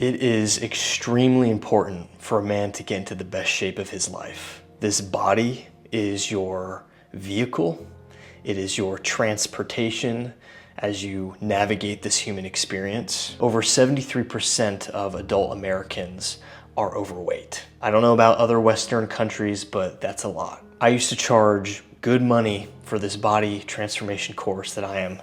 It is extremely important for a man to get into the best shape of his life. This body is your vehicle. It is your transportation as you navigate this human experience. Over 73% of adult Americans are overweight. I don't know about other Western countries, but that's a lot. I used to charge good money for this body transformation course that I am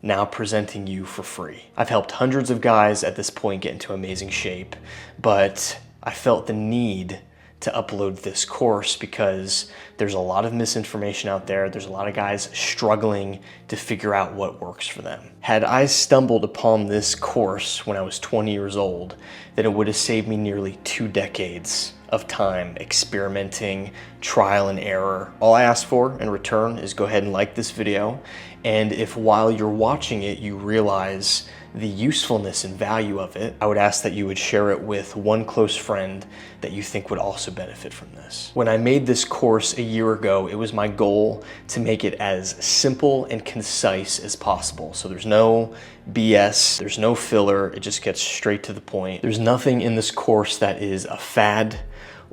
now presenting you for free. I've helped hundreds of guys at this point get into amazing shape, but I felt the need to upload this course because there's a lot of misinformation out there. There's a lot of guys struggling to figure out what works for them. Had I stumbled upon this course when I was 20 years old, then it would have saved me nearly 2 decades of time experimenting, trial and error. All I ask for in return is go ahead and like this video. And if while you're watching it, you realize the usefulness and value of it, I would ask that you would share it with one close friend that you think would also benefit from this. When I made this course a year ago, it was my goal to make it as simple and concise as possible. So there's no BS, there's no filler, it just gets straight to the point. There's nothing in this course that is a fad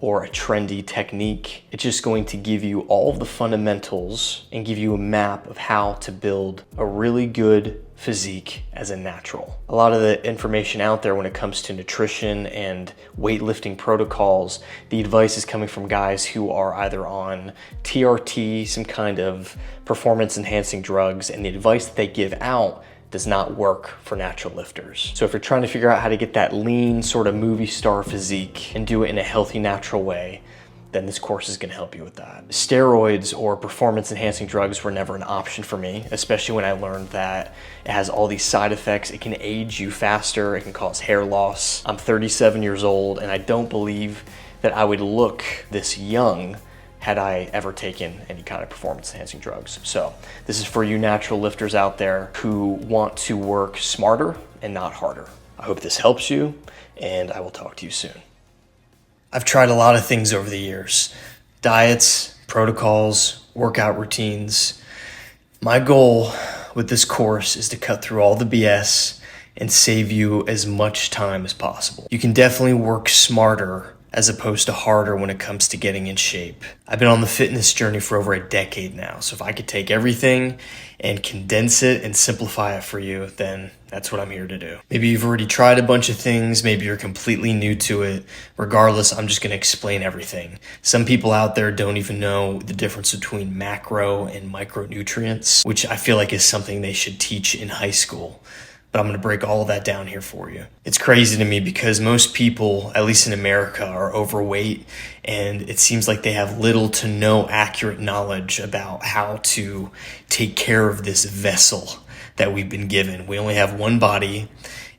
or a trendy technique. It's just going to give you all of the fundamentals and give you a map of how to build a really good physique as a natural. A lot of the information out there when it comes to nutrition and weightlifting protocols, the advice is coming from guys who are either on TRT, some kind of performance enhancing drugs, and the advice that they give out does not work for natural lifters. So if you're trying to figure out how to get that lean sort of movie star physique and do it in a healthy, natural way, then this course is gonna help you with that. Steroids or performance enhancing drugs were never an option for me, especially when I learned that it has all these side effects. It can age you faster, it can cause hair loss. I'm 37 years old and I don't believe that I would look this young had I ever taken any kind of performance enhancing drugs. So this is for you natural lifters out there who want to work smarter and not harder. I hope this helps you, and I will talk to you soon. I've tried a lot of things over the years: diets, protocols, workout routines. My goal with this course is to cut through all the BS and save you as much time as possible. You can definitely work smarter as opposed to harder when it comes to getting in shape. I've been on the fitness journey for over a decade now, so if I could take everything and condense it and simplify it for you, then that's what I'm here to do. Maybe you've already tried a bunch of things, maybe you're completely new to it. Regardless, I'm just gonna explain everything. Some people out there don't even know the difference between macro and micronutrients, which I feel like is something they should teach in high school. But I'm gonna break all of that down here for you. It's crazy to me because most people, at least in America, are overweight, and it seems like they have little to no accurate knowledge about how to take care of this vessel that we've been given. We only have one body,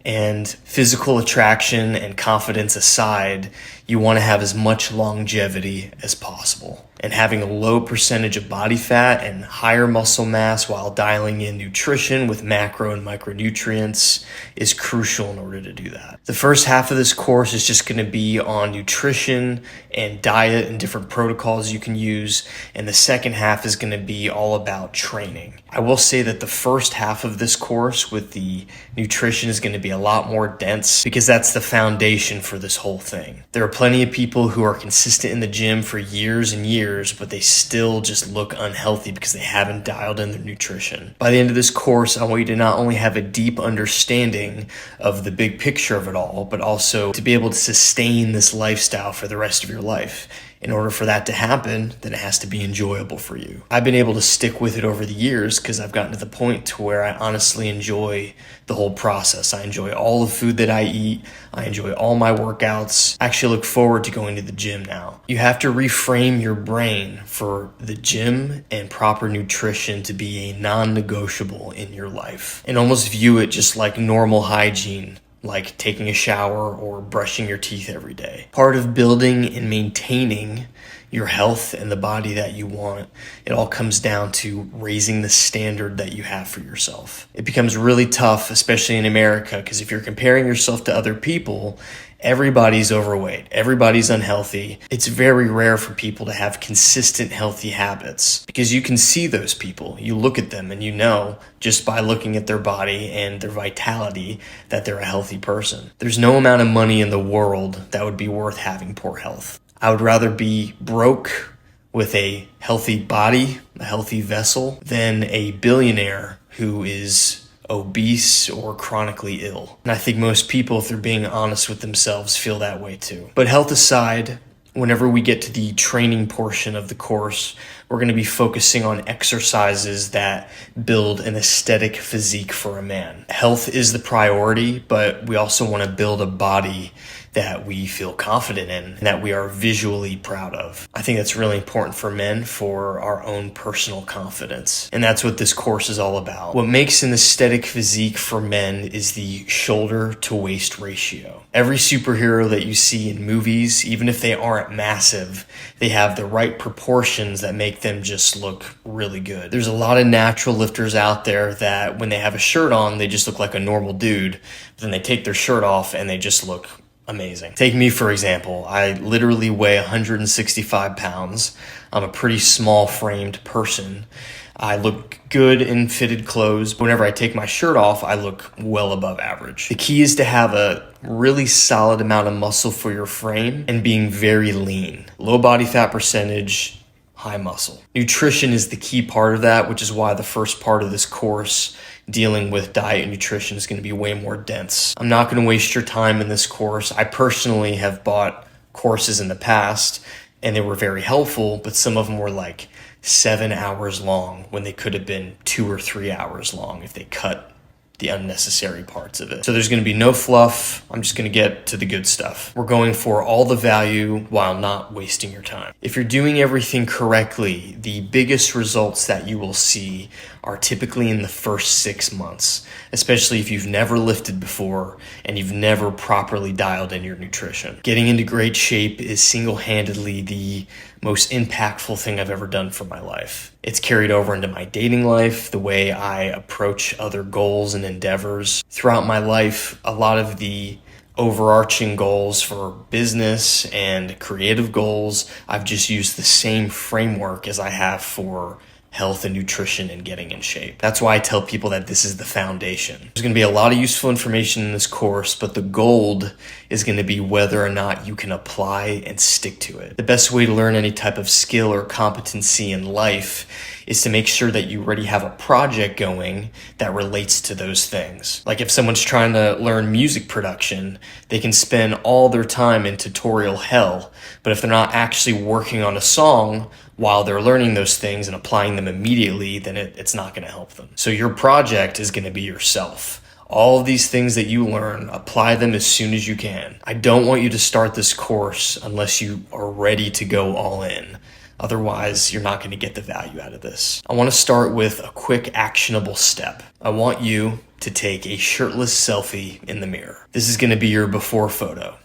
and physical attraction and confidence aside, you wanna have as much longevity as possible. And having a low percentage of body fat and higher muscle mass while dialing in nutrition with macro and micronutrients is crucial in order to do that. The first half of this course is just gonna be on nutrition and diet and different protocols you can use. And the second half is gonna be all about training. I will say that the first half of this course with the nutrition is gonna be a lot more dense because that's the foundation for this whole thing. There are plenty of people who are consistent in the gym for years and years, but they still just look unhealthy because they haven't dialed in their nutrition. By the end of this course, I want you to not only have a deep understanding of the big picture of it all, but also to be able to sustain this lifestyle for the rest of your life. In order for that to happen, then it has to be enjoyable for you. I've been able to stick with it over the years because I've gotten to the point to where I honestly enjoy the whole process. I enjoy all the food that I eat. I enjoy all my workouts. I actually look forward to going to the gym now. You have to reframe your brain for the gym and proper nutrition to be a non-negotiable in your life, and almost view it just like normal hygiene, like taking a shower or brushing your teeth every day. Part of building and maintaining your health and the body that you want, it all comes down to raising the standard that you have for yourself. It becomes really tough, especially in America, because if you're comparing yourself to other people, everybody's overweight, everybody's unhealthy. It's very rare for people to have consistent healthy habits because you can see those people. You look at them and you know just by looking at their body and their vitality that they're a healthy person. There's no amount of money in the world that would be worth having poor health. I would rather be broke with a healthy body, a healthy vessel, than a billionaire who is obese or chronically ill. And I think most people, if they're being honest with themselves, feel that way too. But health aside, whenever we get to the training portion of the course, we're going to be focusing on exercises that build an aesthetic physique for a man. Health is the priority, but we also want to build a body that we feel confident in and that we are visually proud of. I think that's really important for men for our own personal confidence. And that's what this course is all about. What makes an aesthetic physique for men is the shoulder to waist ratio. Every superhero that you see in movies, even if they aren't massive, they have the right proportions that make them just look really good. There's a lot of natural lifters out there that when they have a shirt on, they just look like a normal dude. But then they take their shirt off and they just look amazing. Take me, for example. I literally weigh 165 pounds. I'm a pretty small framed person. I look good in fitted clothes. Whenever I take my shirt off, I look well above average. The key is to have a really solid amount of muscle for your frame and being very lean. Low body fat percentage, high muscle. Nutrition is the key part of that, which is why the first part of this course dealing with diet and nutrition is going to be way more dense. I'm not going to waste your time in this course. I personally have bought courses in the past and they were very helpful, but some of them were like 7 hours long when they could have been 2 or 3 hours long if they cut the unnecessary parts of it. So there's going to be no fluff. I'm just going to get to the good stuff. We're going for all the value while not wasting your time. If you're doing everything correctly, the biggest results that you will see are typically in the first 6 months, especially if you've never lifted before and you've never properly dialed in your nutrition. Getting into great shape is single-handedly the most impactful thing I've ever done for my life. It's carried over into my dating life, the way I approach other goals and endeavors. Throughout my life, a lot of the overarching goals for business and creative goals, I've just used the same framework as I have for health and nutrition and getting in shape. That's why I tell people that this is the foundation. There's going to be a lot of useful information in this course, but the gold is going to be whether or not you can apply and stick to it. The best way to learn any type of skill or competency in life is to make sure that you already have a project going that relates to those things. Like if someone's trying to learn music production, they can spend all their time in tutorial hell, but if they're not actually working on a song while they're learning those things and applying them immediately, then it's not going to help them. So your project is going to be yourself. All of these things that you learn, apply them as soon as you can. I don't want you to start this course unless you are ready to go all in. Otherwise, you're not going to get the value out of this. I want to start with a quick actionable step. I want you to take a shirtless selfie in the mirror. This is going to be your before photo.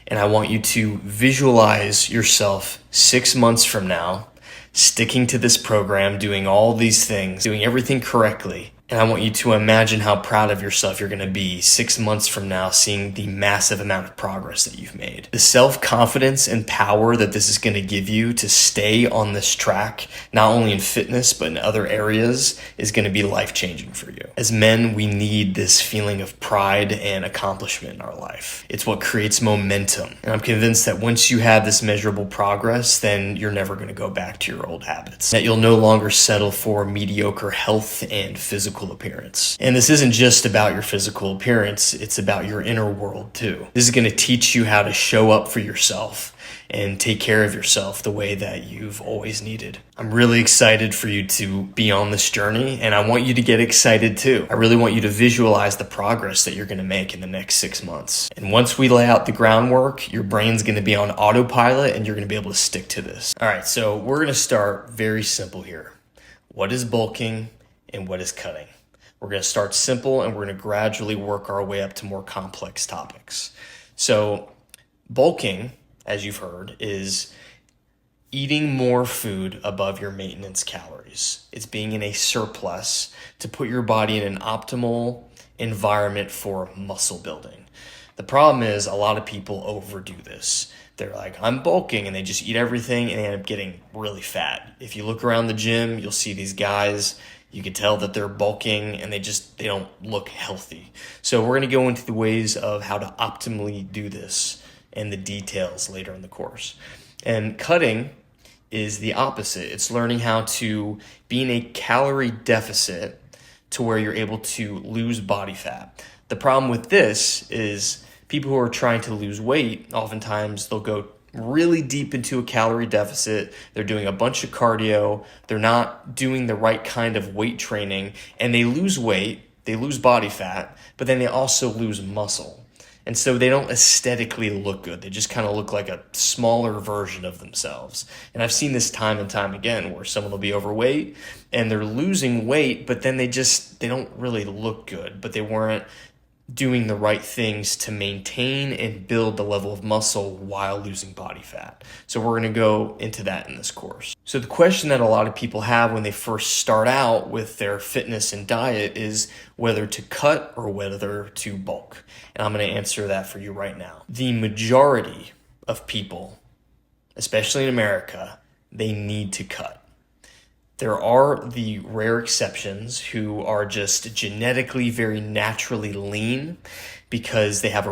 And I want you to visualize yourself 6 months from now, sticking to this program, doing all these things, doing everything correctly. And I want you to imagine how proud of yourself you're going to be 6 months from now, seeing the massive amount of progress that you've made. The self-confidence and power that this is going to give you to stay on this track, not only in fitness, but in other areas, is going to be life-changing for you. As men, we need this feeling of pride and accomplishment in our life. It's what creates momentum. And I'm convinced that once you have this measurable progress, then you're never going to go back to your old habits. That you'll no longer settle for mediocre health and physical appearance. And this isn't just about your physical appearance, it's about your inner world too. This is going to teach you how to show up for yourself and take care of yourself the way that you've always needed. I'm really excited for you to be on this journey, and I want you to get excited too. I really want you to visualize the progress that you're going to make in the next 6 months. And once we lay out the groundwork, your brain's going to be on autopilot and you're going to be able to stick to this. All right, so we're going to start very simple here. What is bulking and what is cutting? We're going to start simple and we're going to gradually work our way up to more complex topics. So bulking, as you've heard, is eating more food above your maintenance calories. It's being in a surplus to put your body in an optimal environment for muscle building. The problem is a lot of people overdo this. They're like, I'm bulking, and they just eat everything and they end up getting really fat. If you look around the gym, you'll see these guys, you can tell that they're bulking and they don't look healthy. So we're going to go into the ways of how to optimally do this and the details later in the course. And cutting is the opposite. It's learning how to be in a calorie deficit to where you're able to lose body fat. The problem with this is people who are trying to lose weight, oftentimes they'll go really deep into a calorie deficit. They're doing a bunch of cardio. They're not doing the right kind of weight training, and they lose weight, they lose body fat, but then they also lose muscle. And so they don't aesthetically look good. They just kind of look like a smaller version of themselves. And I've seen this time and time again where someone will be overweight and they're losing weight, but then they don't really look good, but they weren't doing the right things to maintain and build the level of muscle while losing body fat. So we're going to go into that in this course. So the question that a lot of people have when they first start out with their fitness and diet is whether to cut or whether to bulk. And I'm going to answer that for you right now. The majority of people, especially in America, they need to cut. There are the rare exceptions who are just genetically very naturally lean because they have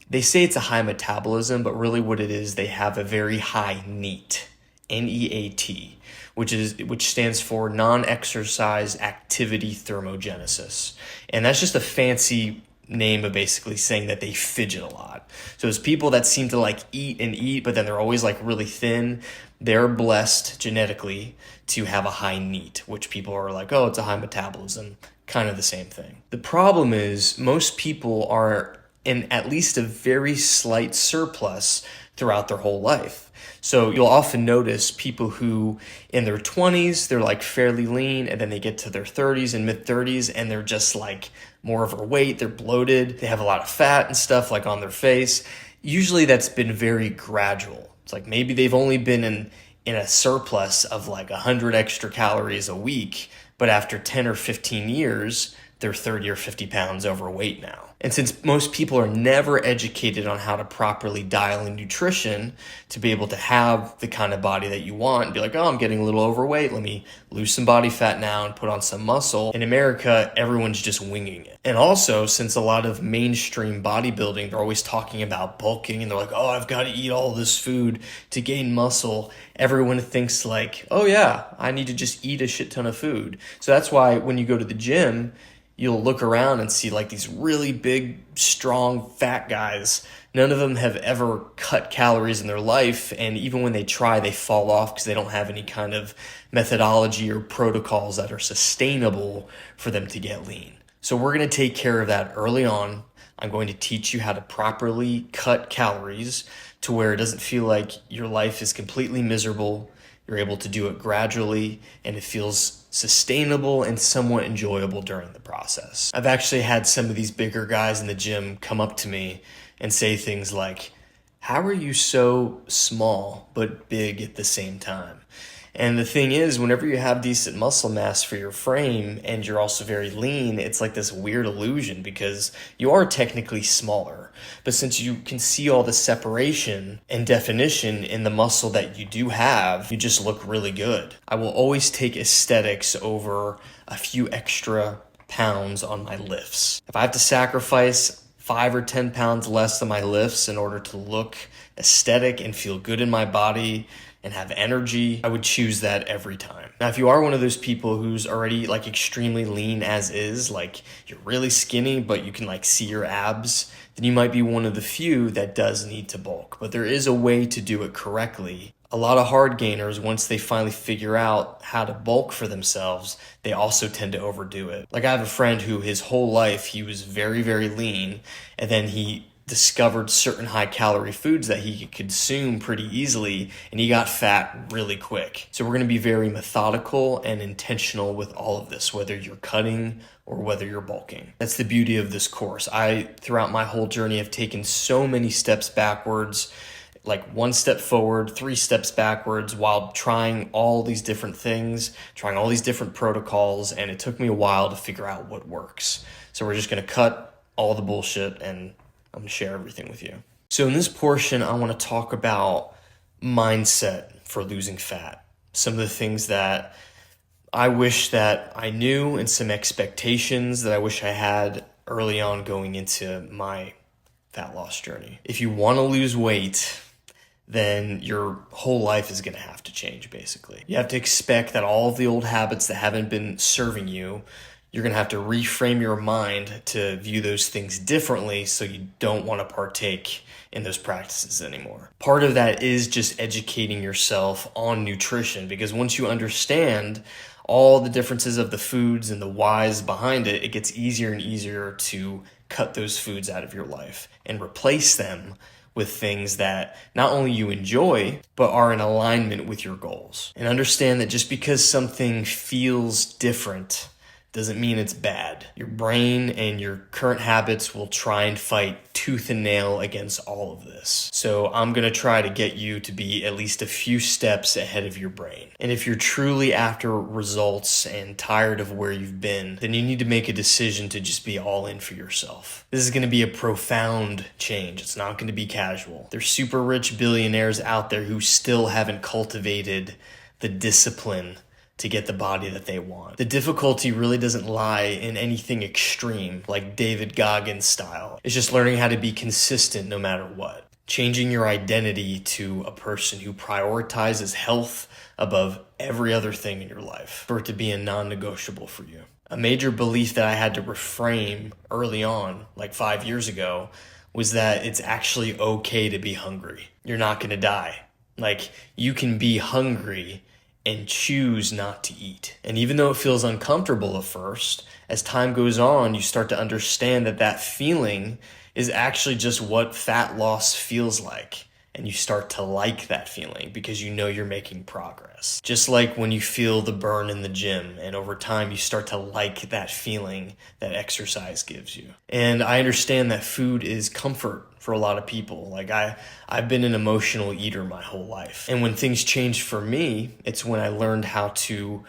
they say it's a high metabolism, but really what it is, they have a very high NEAT, N-E-A-T, which stands for non-exercise activity thermogenesis. And that's just a fancy name of basically saying that they fidget a lot. So it's people that seem to like eat and eat, but then they're always like really thin. They're blessed genetically to have a high NEAT, which people are like, oh, it's a high metabolism, kind of the same thing. The problem is most people are in at least a very slight surplus throughout their whole life. So you'll often notice people who in their 20s, they're like fairly lean, and then they get to their 30s and mid 30s and they're just like more overweight, they're bloated, they have a lot of fat and stuff like on their face. Usually that's been very gradual. It's like maybe they've only been in a surplus of like 100 extra calories a week, but after 10 or 15 years, they're 30 or 50 pounds overweight now. And since most people are never educated on how to properly dial in nutrition to be able to have the kind of body that you want and be like, oh, I'm getting a little overweight, let me lose some body fat now and put on some muscle. In America, everyone's just winging it. And also, since a lot of mainstream bodybuilding, they're always talking about bulking and they're like, oh, I've got to eat all this food to gain muscle. Everyone thinks like, oh yeah, I need to just eat a shit ton of food. So that's why when you go to the gym, you'll look around and see like these really big, strong, fat guys. None of them have ever cut calories in their life. And even when they try, they fall off because they don't have any kind of methodology or protocols that are sustainable for them to get lean. So we're going to take care of that early on. I'm going to teach you how to properly cut calories to where it doesn't feel like your life is completely miserable. You're able to do it gradually and it feels sustainable and somewhat enjoyable during the process. I've actually had some of these bigger guys in the gym come up to me and say things like, how are you so small but big at the same time? And the thing is, whenever you have decent muscle mass for your frame and you're also very lean, it's like this weird illusion because you are technically smaller. But since you can see all the separation and definition in the muscle that you do have, you just look really good. I will always take aesthetics over a few extra pounds on my lifts. If I have to sacrifice 5 or 10 pounds less than my lifts in order to look aesthetic and feel good in my body and have energy, I would choose that every time. Now, if you are one of those people who's already like extremely lean as is, like you're really skinny, but you can like see your abs, then you might be one of the few that does need to bulk. But there is a way to do it correctly. A lot of hard gainers, once they finally figure out how to bulk for themselves, they also tend to overdo it. Like I have a friend who his whole life, he was very, very lean, and then he discovered certain high calorie foods that he could consume pretty easily, and he got fat really quick. So we're going to be very methodical and intentional with all of this, whether you're cutting or whether you're bulking. That's the beauty of this course. Throughout my whole journey, have taken so many steps backwards, like one step forward, 3 steps backwards while trying all these different things, trying all these different protocols, and it took me a while to figure out what works. So we're just going to cut all the bullshit and I'm going to share everything with you. So in this portion, I want to talk about mindset for losing fat. Some of the things that I wish that I knew and some expectations that I wish I had early on going into my fat loss journey. If you want to lose weight, then your whole life is going to have to change, basically. You have to expect that all of the old habits that haven't been serving you, you're going to have to reframe your mind to view those things differently so you don't want to partake in those practices anymore. Part of that is just educating yourself on nutrition, because once you understand all the differences of the foods and the whys behind it, it gets easier and easier to cut those foods out of your life and replace them with things that not only you enjoy, but are in alignment with your goals. And understand that just because something feels different doesn't mean it's bad. Your brain and your current habits will try and fight tooth and nail against all of this. So I'm going to try to get you to be at least a few steps ahead of your brain. And if you're truly after results and tired of where you've been, then you need to make a decision to just be all in for yourself. This is going to be a profound change. It's not going to be casual. There's super rich billionaires out there who still haven't cultivated the discipline to get the body that they want. The difficulty really doesn't lie in anything extreme, like David Goggins style. It's just learning how to be consistent no matter what. Changing your identity to a person who prioritizes health above every other thing in your life for it to be a non-negotiable for you. A major belief that I had to reframe early on, like 5 years ago, was that it's actually okay to be hungry. You're not gonna die. Like, you can be hungry and choose not to eat. And even though it feels uncomfortable at first, as time goes on, you start to understand that that feeling is actually just what fat loss feels like. And you start to like that feeling because you know you're making progress. Just like when you feel the burn in the gym, and over time you start to like that feeling that exercise gives you. And I understand that food is comfort for a lot of people. Like I've been an emotional eater my whole life. And when things changed for me, it's when I learned how to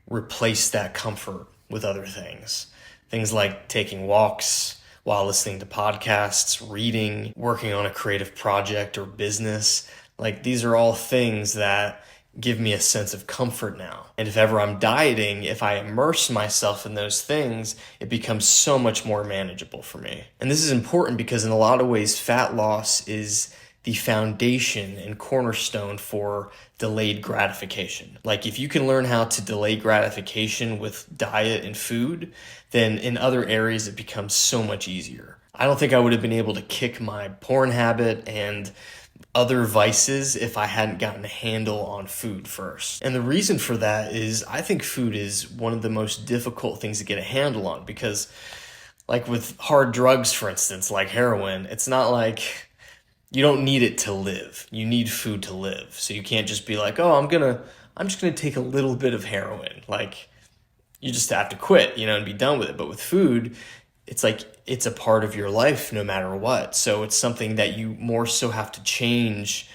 replace that comfort with other things. Things like taking walks while listening to podcasts, reading, working on a creative project or business. Like, these are all things that give me a sense of comfort now. And if ever I'm dieting, if I immerse myself in those things, it becomes so much more manageable for me. And this is important because in a lot of ways, fat loss is the foundation and cornerstone for delayed gratification. Like, if you can learn how to delay gratification with diet and food, then in other areas it becomes so much easier. I don't think I would have been able to kick my porn habit and other vices if I hadn't gotten a handle on food first. And the reason for that is I think food is one of the most difficult things to get a handle on, because like with hard drugs, for instance, like heroin, it's not like you don't need it to live. You need food to live. So you can't just be like, oh, I'm just gonna take a little bit of heroin. Like, you just have to quit, and be done with it. But with food, it's like it's a part of your life no matter what. So it's something that you more so have to change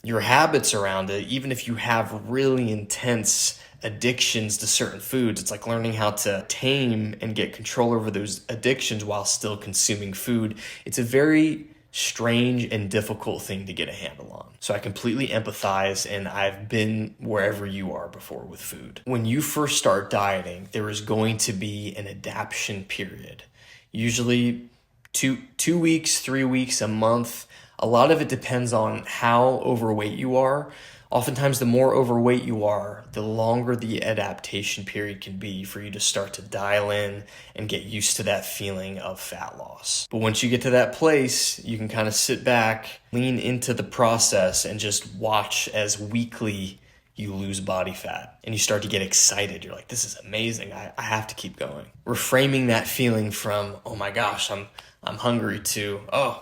your habits around it. Even if you have really intense addictions to certain foods, it's like learning how to tame and get control over those addictions while still consuming food. It's a very strange and difficult thing to get a handle on. So I completely empathize, and I've been wherever you are before with food. When you first start dieting, there is going to be an adaptation period. Usually two weeks, 3 weeks, a month. A lot of it depends on how overweight you are. Oftentimes, the more overweight you are, the longer the adaptation period can be for you to start to dial in and get used to that feeling of fat loss. But once you get to that place, you can kind of sit back, lean into the process, and just watch as weekly you lose body fat. And you start to get excited. You're like, this is amazing. I have to keep going. Reframing that feeling from, oh my gosh, I'm hungry, to, oh,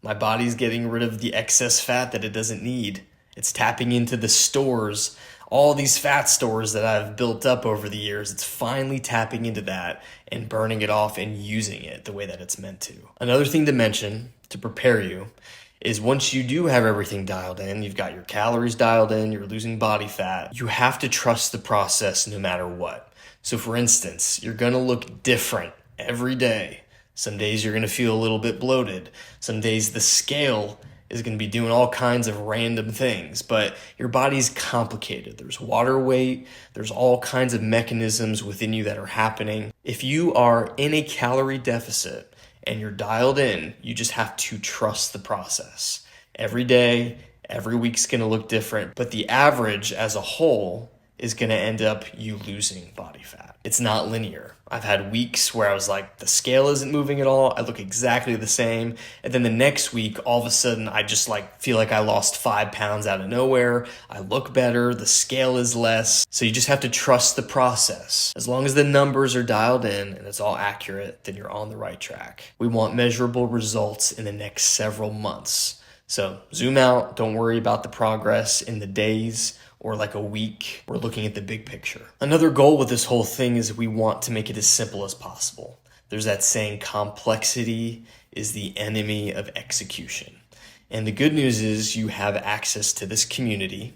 my body's getting rid of the excess fat that it doesn't need. It's tapping into the stores, all these fat stores that I've built up over the years. It's finally tapping into that and burning it off and using it the way that it's meant to. Another thing to mention to prepare you is once you do have everything dialed in, you've got your calories dialed in, you're losing body fat, you have to trust the process no matter what. So for instance, you're gonna look different every day. Some days you're gonna feel a little bit bloated. Some days the scale is going to be doing all kinds of random things, but your body's complicated. There's water weight, there's all kinds of mechanisms within you that are happening. If you are in a calorie deficit and you're dialed in, you just have to trust the process. Every day, every week's going to look different, but the average as a whole is going to end up you losing body fat. It's not linear. I've had weeks where I was like, the scale isn't moving at all. I look exactly the same. And then the next week, all of a sudden, I just feel like I lost 5 pounds out of nowhere. I look better. The scale is less. So you just have to trust the process. As long as the numbers are dialed in and it's all accurate, then you're on the right track. We want measurable results in the next several months. So zoom out. Don't worry about the progress in the days or like a week. We're looking at the big picture. Another goal with this whole thing is we want to make it as simple as possible. There's that saying, complexity is the enemy of execution. And the good news is you have access to this community.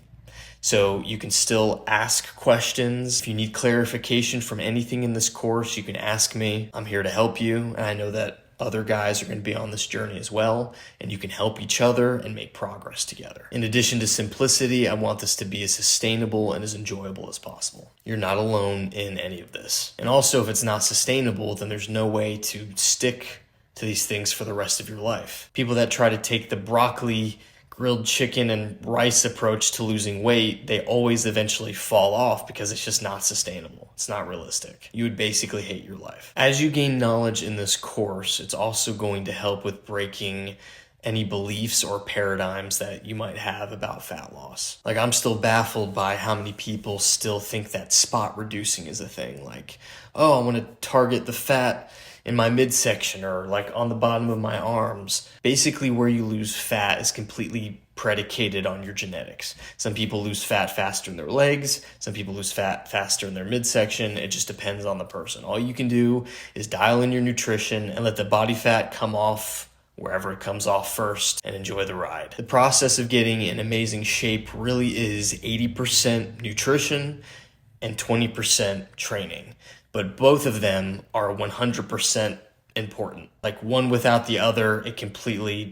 So you can still ask questions. If you need clarification from anything in this course, you can ask me. I'm here to help you. And I know that other guys are going to be on this journey as well, and you can help each other and make progress together. In addition to simplicity, I want this to be as sustainable and as enjoyable as possible. You're not alone in any of this. And also, if it's not sustainable, then there's no way to stick to these things for the rest of your life. People that try to take the broccoli, grilled chicken, and rice approach to losing weight, they always eventually fall off because it's just not sustainable. It's not realistic. You would basically hate your life. As you gain knowledge in this course, it's also going to help with breaking any beliefs or paradigms that you might have about fat loss. Like, I'm still baffled by how many people still think that spot reducing is a thing. Like, oh, I want to target the fat in my midsection or like on the bottom of my arms. Basically, where you lose fat is completely predicated on your genetics. Some people lose fat faster in their legs. Some people lose fat faster in their midsection. It just depends on the person. All you can do is dial in your nutrition and let the body fat come off wherever it comes off first and enjoy the ride. The process of getting in amazing shape really is 80% nutrition and 20% training. But both of them are 100% important. Like, one without the other, it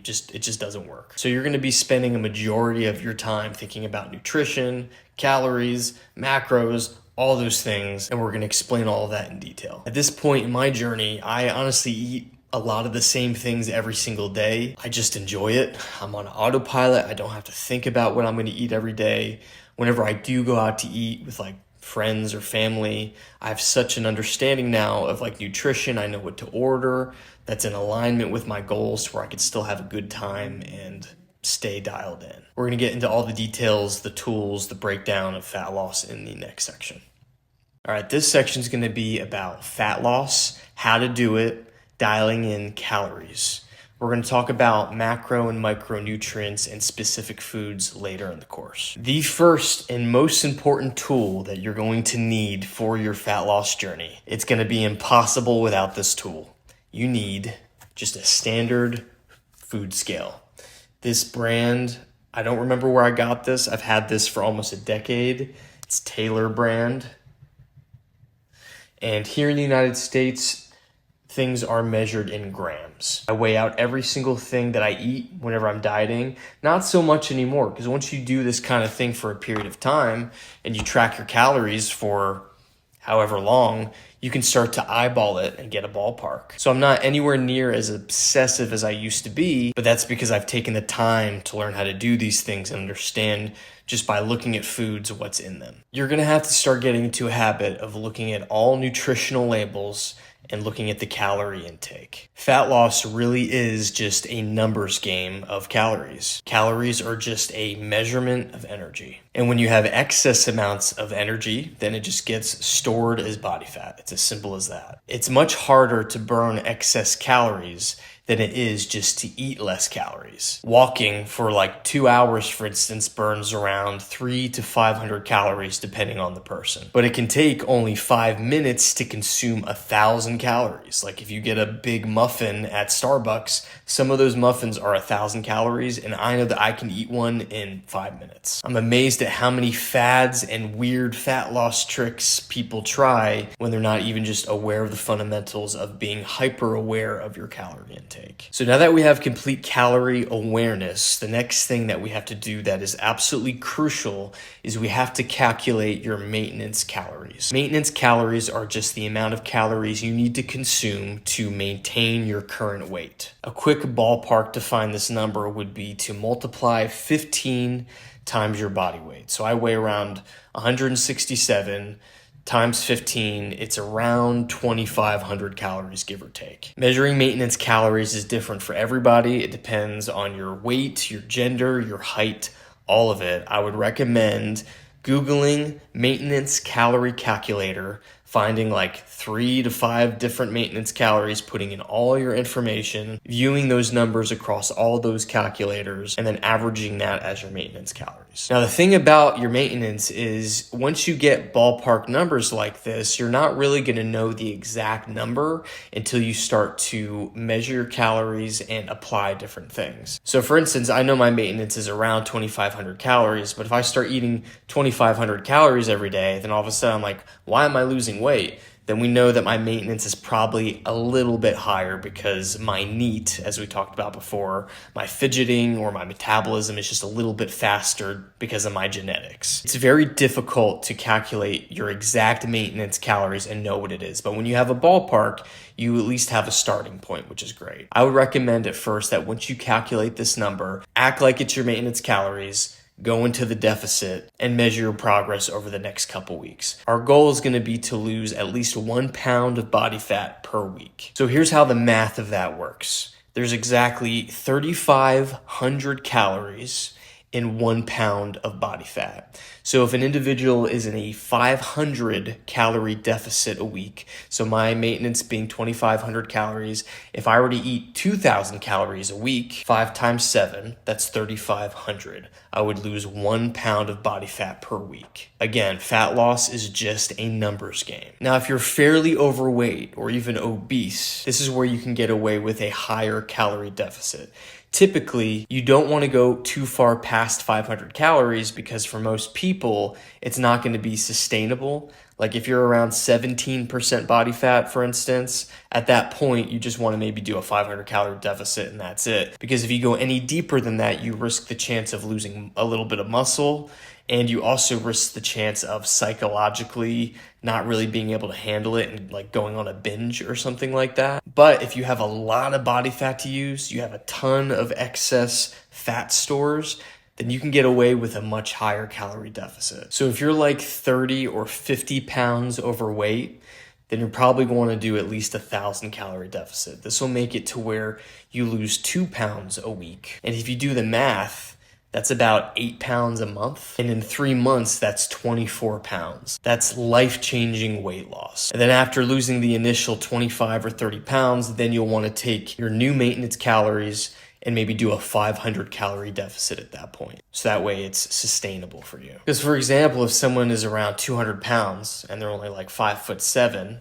just doesn't work. So you're going to be spending a majority of your time thinking about nutrition, calories, macros, all those things, and we're going to explain all of that in detail. At this point in my journey, I honestly eat a lot of the same things every single day. I just enjoy it. I'm on autopilot. I don't have to think about what I'm going to eat every day. Whenever I do go out to eat with friends or family, I have such an understanding now of nutrition. I know what to order that's in alignment with my goals where I could still have a good time and stay dialed in. We're going to get into all the details, the tools, the breakdown of fat loss in the next section. All right, this section is going to be about fat loss, how to do it, dialing in calories. We're going to talk about macro and micronutrients and specific foods later in the course. The first and most important tool that you're going to need for your fat loss journey, it's going to be impossible without this tool. You need just a standard food scale. This brand, I don't remember where I got this. I've had this for almost a decade. It's Taylor brand. And here in the United States, things are measured in grams. I weigh out every single thing that I eat whenever I'm dieting. Not so much anymore, because once you do this kind of thing for a period of time and you track your calories for however long, you can start to eyeball it and get a ballpark. So I'm not anywhere near as obsessive as I used to be, but that's because I've taken the time to learn how to do these things and understand just by looking at foods what's in them. You're gonna have to start getting into a habit of looking at all nutritional labels and looking at the calorie intake. Fat loss really is just a numbers game of calories. Calories are just a measurement of energy. And when you have excess amounts of energy, then it just gets stored as body fat. It's as simple as that. It's much harder to burn excess calories than it is just to eat less calories. Walking for like 2 hours, for instance, burns around 300 to 500 calories depending on the person. But it can take only 5 minutes to consume 1,000 calories. Like if you get a big muffin at Starbucks, some of those muffins are 1,000 calories, and I know that I can eat one in 5 minutes. I'm amazed at how many fads and weird fat loss tricks people try when they're not even just aware of the fundamentals of being hyper aware of your calorie intake. So now that we have complete calorie awareness, the next thing that we have to do that is absolutely crucial is we have to calculate your maintenance calories. Maintenance calories are just the amount of calories you need to consume to maintain your current weight. A quick ballpark to find this number would be to multiply 15 times your body weight. So I weigh around 167 times 15, it's around 2,500 calories, give or take. Measuring maintenance calories is different for everybody. It depends on your weight, your gender, your height, all of it. I would recommend Googling maintenance calorie calculator, finding like 3 to 5 different maintenance calories, putting in all your information, viewing those numbers across all those calculators, and then averaging that as your maintenance calories. Now, the thing about your maintenance is once you get ballpark numbers like this, you're not really going to know the exact number until you start to measure your calories and apply different things. So for instance, I know my maintenance is around 2,500 calories, but if I start eating 2,500 calories every day, then all of a sudden I'm like, why am I losing weight? Then we know that my maintenance is probably a little bit higher because my NEAT, as we talked about before, my fidgeting or my metabolism is just a little bit faster because of my genetics. It's very difficult to calculate your exact maintenance calories and know what it is. But when you have a ballpark, you at least have a starting point, which is great. I would recommend at first that once you calculate this number, act like it's your maintenance calories, go into the deficit, and measure your progress over the next couple weeks. Our goal is going to be to lose at least 1 pound of body fat per week. So here's how the math of that works. There's exactly 3,500 calories in 1 pound of body fat. So if an individual is in a 500 calorie deficit a week, so my maintenance being 2,500 calories, if I were to eat 2,000 calories a week, 5 times 7, that's 3,500. I would lose 1 pound of body fat per week. Again, fat loss is just a numbers game. Now, if you're fairly overweight or even obese, this is where you can get away with a higher calorie deficit. Typically, you don't want to go too far past 500 calories because for most people, it's not going to be sustainable. Like if you're around 17% body fat, for instance, at that point, you just want to maybe do a 500 calorie deficit and that's it. Because if you go any deeper than that, you risk the chance of losing a little bit of muscle, and you also risk the chance of psychologically not really being able to handle it and like going on a binge or something like that. But if you have a lot of body fat to use, you have a ton of excess fat stores, then you can get away with a much higher calorie deficit. So if you're like 30 or 50 pounds overweight, then you're probably going to do at least 1,000 calorie deficit. This will make it to where you lose 2 pounds a week. And if you do the math, that's about 8 pounds a month. And in 3 months, that's 24 pounds. That's life-changing weight loss. And then after losing the initial 25 or 30 pounds, then you'll want to take your new maintenance calories and maybe do a 500 calorie deficit at that point. So that way it's sustainable for you. Because for example, if someone is around 200 pounds and they're only like 5'7",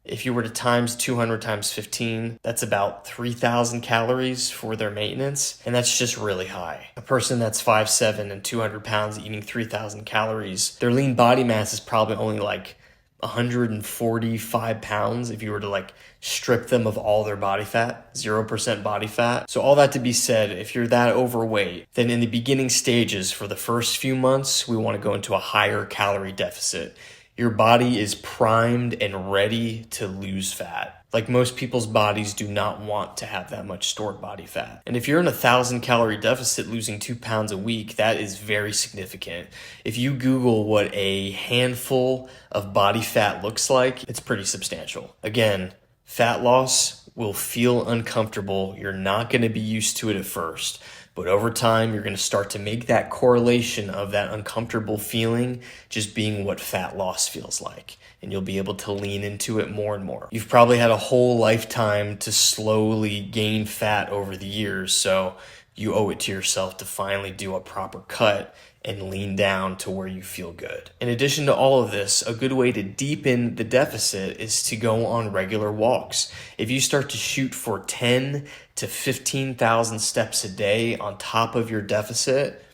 if you were to times 200 times 15, that's about 3,000 calories for their maintenance. And that's just really high. A person that's 5'7" and 200 pounds eating 3,000 calories, their lean body mass is probably only like 145 pounds if you were to like strip them of all their body fat, 0% body fat. So all that to be said, if you're that overweight, then in the beginning stages for the first few months, we want to go into a higher calorie deficit. Your body is primed and ready to lose fat. Like most people's bodies do not want to have that much stored body fat. And if you're in a 1,000 calorie deficit losing 2 pounds a week, that is very significant. If you Google what a handful of body fat looks like, it's pretty substantial. Again, fat loss will feel uncomfortable. You're not going to be used to it at first. But over time, you're going to start to make that correlation of that uncomfortable feeling just being what fat loss feels like. And you'll be able to lean into it more and more. You've probably had a whole lifetime to slowly gain fat over the years, so you owe it to yourself to finally do a proper cut and lean down to where you feel good. In addition to all of this, a good way to deepen the deficit is to go on regular walks. If you start to shoot for 10 to 15,000 steps a day on top of your deficit,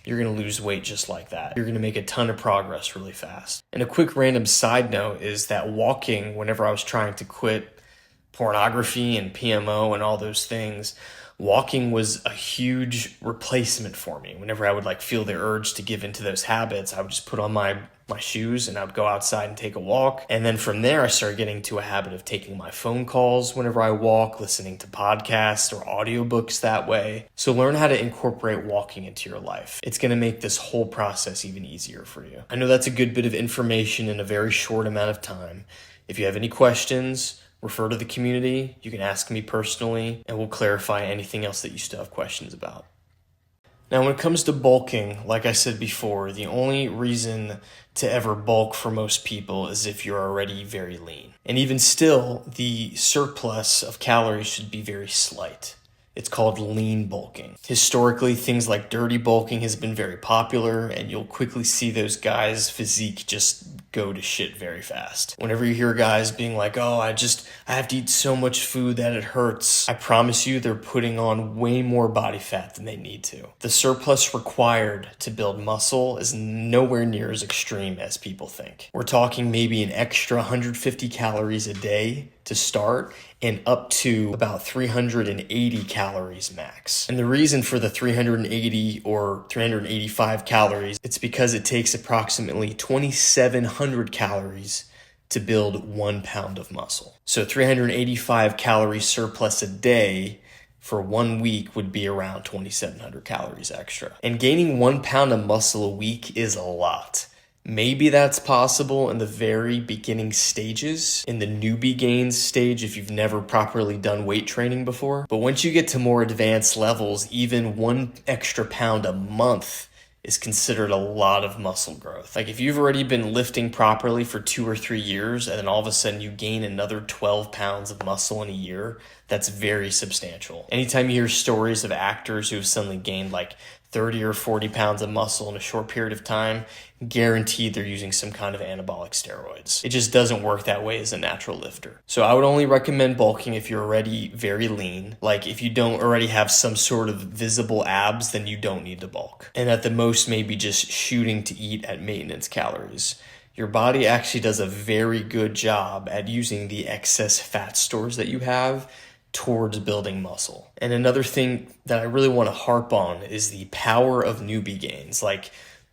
you're going to lose weight just like that. You're going to make a ton of progress really fast. And a quick random side note is that walking, whenever I was trying to quit pornography and PMO and all those things, walking was a huge replacement for me. Whenever I would feel the urge to give into those habits, I would just put on my shoes and I would go outside and take a walk. And then from there, I started getting to a habit of taking my phone calls whenever I walk, listening to podcasts or audiobooks that way. So learn how to incorporate walking into your life. It's going to make this whole process even easier for you. I know that's a good bit of information in a very short amount of time. If you have any questions, refer to the community. You can ask me personally, and we'll clarify anything else that you still have questions about. Now, when it comes to bulking, like I said before, the only reason to ever bulk for most people is if you're already very lean. And even still, the surplus of calories should be very slight. It's called lean bulking. Historically, things like dirty bulking has been very popular, and you'll quickly see those guys' physique just go to shit very fast. Whenever you hear guys being like, oh, I have to eat so much food that it hurts, I promise you they're putting on way more body fat than they need to. The surplus required to build muscle is nowhere near as extreme as people think. We're talking maybe an extra 150 calories a day to start and up to about 380 calories max. And the reason for the 380 or 385 calories, it's because it takes approximately 2,700 calories to build 1 pound of muscle. So 385 calorie surplus a day for 1 week would be around 2,700 calories extra. And gaining 1 pound of muscle a week is a lot. Maybe that's possible in the very beginning stages, in the newbie gains stage if you've never properly done weight training before. But once you get to more advanced levels, even 1 extra pound a month is considered a lot of muscle growth. If you've already been lifting properly for 2 or 3 years and then all of a sudden you gain another 12 pounds of muscle in a year, that's very substantial. Anytime you hear stories of actors who have suddenly gained 30 or 40 pounds of muscle in a short period of time, guaranteed they're using some kind of anabolic steroids. It just doesn't work that way as a natural lifter. So I would only recommend bulking if you're already very lean. If you don't already have some sort of visible abs, then you don't need to bulk. And at the most, maybe just shooting to eat at maintenance calories. Your body actually does a very good job at using the excess fat stores that you have towards building muscle. And another thing that I really want to harp on is the power of newbie gains.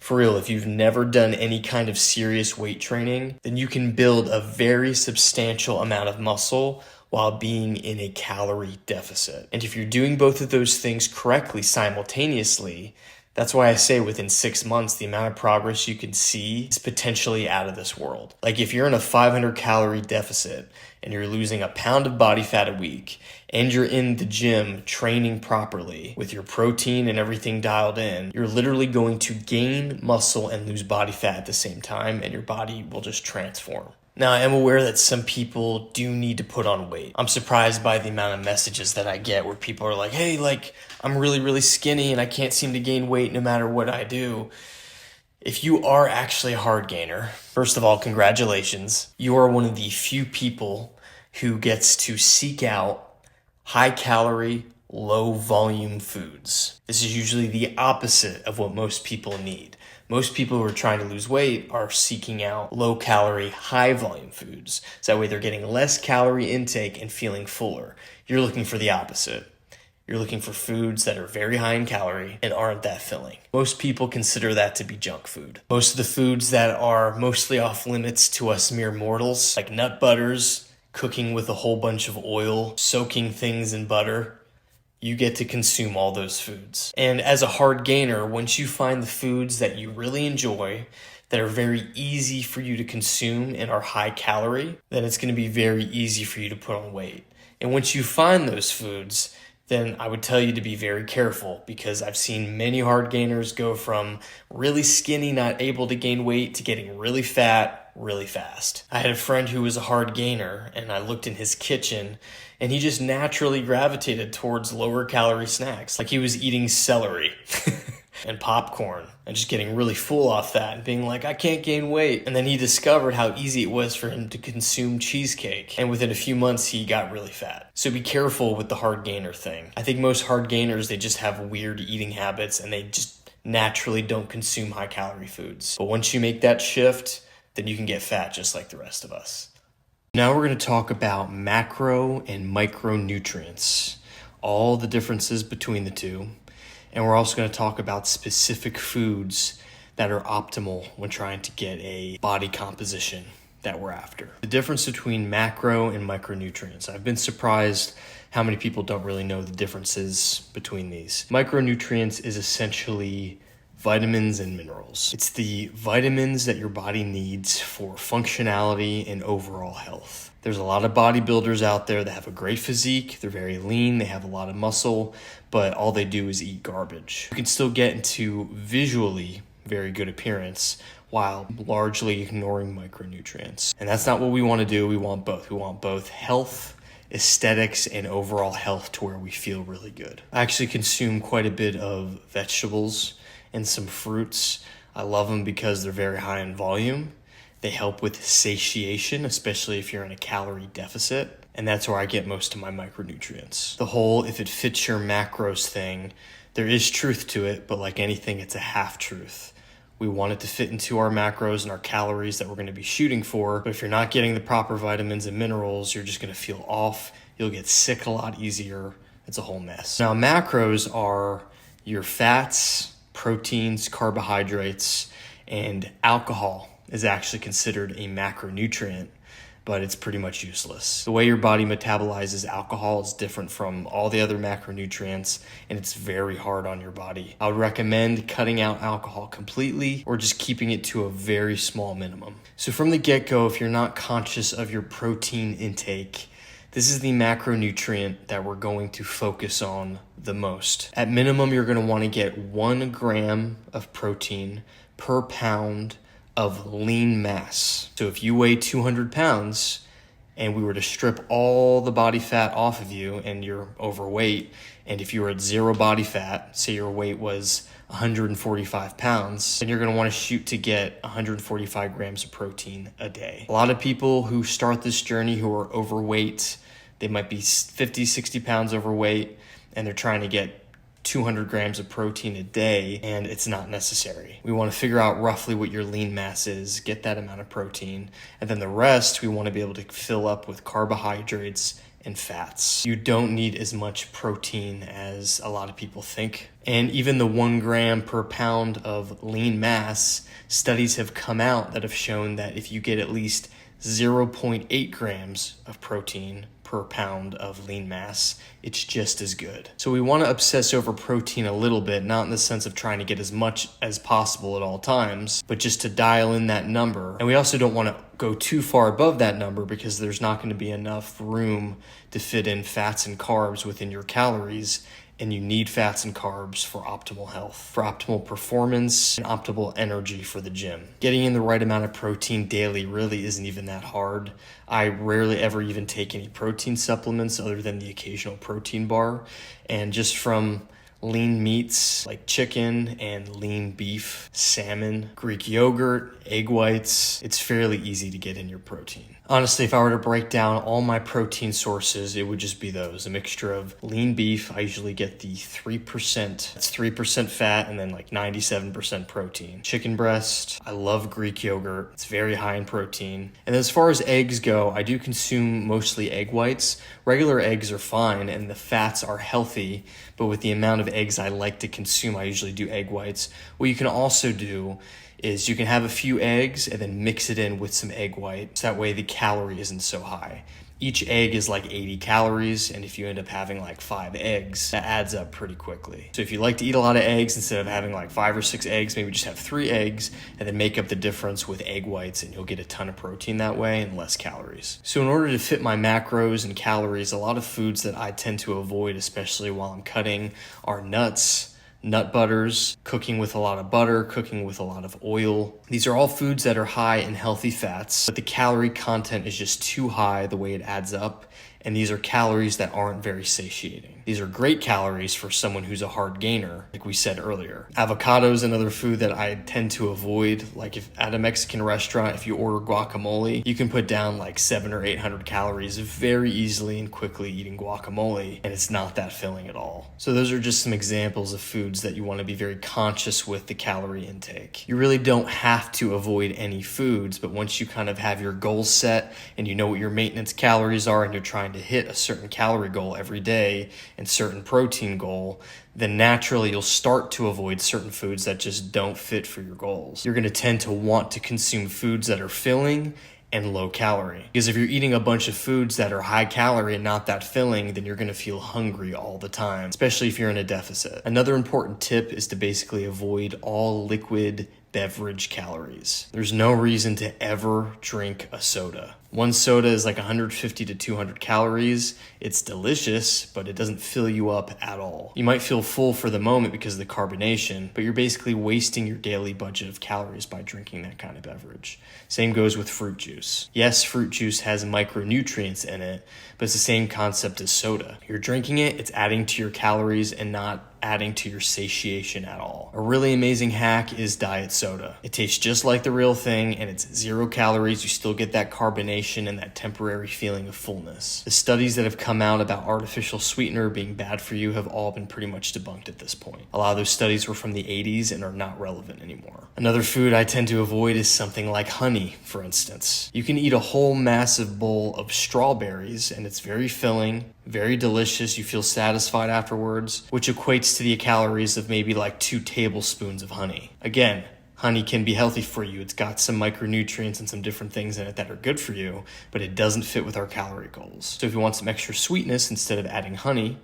For real, if you've never done any kind of serious weight training, then you can build a very substantial amount of muscle while being in a calorie deficit. And if you're doing both of those things correctly simultaneously, that's why I say within 6 months, the amount of progress you can see is potentially out of this world. If you're in a 500 calorie deficit and you're losing a pound of body fat a week and you're in the gym training properly with your protein and everything dialed in, you're literally going to gain muscle and lose body fat at the same time, and your body will just transform. Now, I am aware that some people do need to put on weight. I'm surprised by the amount of messages that I get where people are like, hey, I'm really, really skinny and I can't seem to gain weight no matter what I do. If you are actually a hard gainer, first of all, congratulations. You are one of the few people who gets to seek out high calorie, low volume foods. This is usually the opposite of what most people need. Most people who are trying to lose weight are seeking out low calorie, high volume foods. So that way they're getting less calorie intake and feeling fuller. You're looking for the opposite. You're looking for foods that are very high in calorie and aren't that filling. Most people consider that to be junk food. Most of the foods that are mostly off limits to us mere mortals, like nut butters, cooking with a whole bunch of oil, soaking things in butter, you get to consume all those foods. And as a hard gainer, once you find the foods that you really enjoy, that are very easy for you to consume and are high calorie, then it's going to be very easy for you to put on weight. And once you find those foods, then I would tell you to be very careful, because I've seen many hard gainers go from really skinny, not able to gain weight, to getting really fat really fast. I had a friend who was a hard gainer, and I looked in his kitchen, and he just naturally gravitated towards lower calorie snacks. Like he was eating celery and popcorn and just getting really full off that and being like, I can't gain weight. And then he discovered how easy it was for him to consume cheesecake. And within a few months, he got really fat. So be careful with the hard gainer thing. I think most hard gainers, they just have weird eating habits and they just naturally don't consume high calorie foods. But once you make that shift, then you can get fat just like the rest of us. Now we're going to talk about macro and micronutrients, all the differences between the two. And we're also going to talk about specific foods that are optimal when trying to get a body composition that we're after. The difference between macro and micronutrients. I've been surprised how many people don't really know the differences between these. Micronutrients is essentially vitamins and minerals. It's the vitamins that your body needs for functionality and overall health. There's a lot of bodybuilders out there that have a great physique. They're very lean. They have a lot of muscle, but all they do is eat garbage. You can still get into visually very good appearance while largely ignoring micronutrients. And that's not what we want to do. We want both. We want both health, aesthetics, and overall health to where we feel really good. I actually consume quite a bit of vegetables and some fruits. I love them because they're very high in volume. They help with satiation, especially if you're in a calorie deficit. And that's where I get most of my micronutrients. The whole if it fits your macros thing, there is truth to it, but like anything, it's a half truth. We want it to fit into our macros and our calories that we're going to be shooting for. But if you're not getting the proper vitamins and minerals, you're just going to feel off. You'll get sick a lot easier. It's a whole mess. Now, macros are your fats, proteins, carbohydrates, and alcohol is actually considered a macronutrient, but it's pretty much useless. The way your body metabolizes alcohol is different from all the other macronutrients, and it's very hard on your body. I would recommend cutting out alcohol completely or just keeping it to a very small minimum. So from the get-go, if you're not conscious of your protein intake, this is the macronutrient that we're going to focus on the most. At minimum, you're going to want to get 1 gram of protein per pound of lean mass. So if you weigh 200 pounds and we were to strip all the body fat off of you and you're overweight, and if you were at 0 body fat, say your weight was 145 pounds, then you're going to want to shoot to get 145 grams of protein a day. A lot of people who start this journey who are overweight, they might be 50, 60 pounds overweight, and they're trying to get 200 grams of protein a day, and it's not necessary. We want to figure out roughly what your lean mass is, get that amount of protein, and then the rest we want to be able to fill up with carbohydrates and fats. You don't need as much protein as a lot of people think. And even the 1 gram per pound of lean mass, studies have come out that have shown that if you get at least 0.8 grams of protein per pound of lean mass, it's just as good. So we want to obsess over protein a little bit, not in the sense of trying to get as much as possible at all times, but just to dial in that number. And we also don't want to go too far above that number because there's not going to be enough room to fit in fats and carbs within your calories. And you need fats and carbs for optimal health, for optimal performance, and optimal energy for the gym. Getting in the right amount of protein daily really isn't even that hard. I rarely ever even take any protein supplements other than the occasional protein bar. And just from lean meats like chicken and lean beef, salmon, Greek yogurt, egg whites, it's fairly easy to get in your protein. Honestly, if I were to break down all my protein sources, it would just be those. A mixture of lean beef, I usually get the 3%. It's 3% fat and then like 97% protein. Chicken breast, I love Greek yogurt. It's very high in protein. And as far as eggs go, I do consume mostly egg whites. Regular eggs are fine and the fats are healthy, but with the amount of eggs I like to consume, I usually do egg whites. What you can also do is you can have a few eggs and then mix it in with some egg white. So that way the calorie isn't so high. Each egg is like 80 calories, and if you end up having like 5 eggs, that adds up pretty quickly. So if you like to eat a lot of eggs, instead of having like 5 or 6 eggs, maybe just have 3 eggs and then make up the difference with egg whites, and you'll get a ton of protein that way and less calories. So in order to fit my macros and calories, a lot of foods that I tend to avoid, especially while I'm cutting, are nuts, nut butters, cooking with a lot of butter, cooking with a lot of oil. These are all foods that are high in healthy fats, but the calorie content is just too high the way it adds up, and these are calories that aren't very satiating. These are great calories for someone who's a hard gainer, like we said earlier. Avocado is another food that I tend to avoid. Like if at a Mexican restaurant, if you order guacamole, you can put down like 700 or 800 calories very easily and quickly eating guacamole, and it's not that filling at all. So those are just some examples of foods that you want to be very conscious with the calorie intake. You really don't have to avoid any foods, but once you kind of have your goals set and you know what your maintenance calories are and you're trying to hit a certain calorie goal every day and certain protein goal, then naturally you'll start to avoid certain foods that just don't fit for your goals. You're going to tend to want to consume foods that are filling and low calorie. Because if you're eating a bunch of foods that are high calorie and not that filling, then you're going to feel hungry all the time, especially if you're in a deficit. Another important tip is to basically avoid all liquid beverage calories. There's no reason to ever drink a soda. One soda is like 150 to 200 calories. It's delicious, but it doesn't fill you up at all. You might feel full for the moment because of the carbonation, but you're basically wasting your daily budget of calories by drinking that kind of beverage. Same goes with fruit juice. Yes, fruit juice has micronutrients in it, but it's the same concept as soda. You're drinking it, it's adding to your calories and not adding to your satiation at all. A really amazing hack is diet soda. It tastes just like the real thing, and it's 0 calories. You still get that carbonation and that temporary feeling of fullness. The studies that have come out about artificial sweetener being bad for you have all been pretty much debunked at this point. A lot of those studies were from the 80s and are not relevant anymore. Another food I tend to avoid is something like honey, for instance. You can eat a whole massive bowl of strawberries, and it's very filling, very delicious. You feel satisfied afterwards, which equates to the calories of maybe like 2 tablespoons of honey. Again, honey can be healthy for you. It's got some micronutrients and some different things in it that are good for you, but it doesn't fit with our calorie goals. So if you want some extra sweetness, instead of adding honey,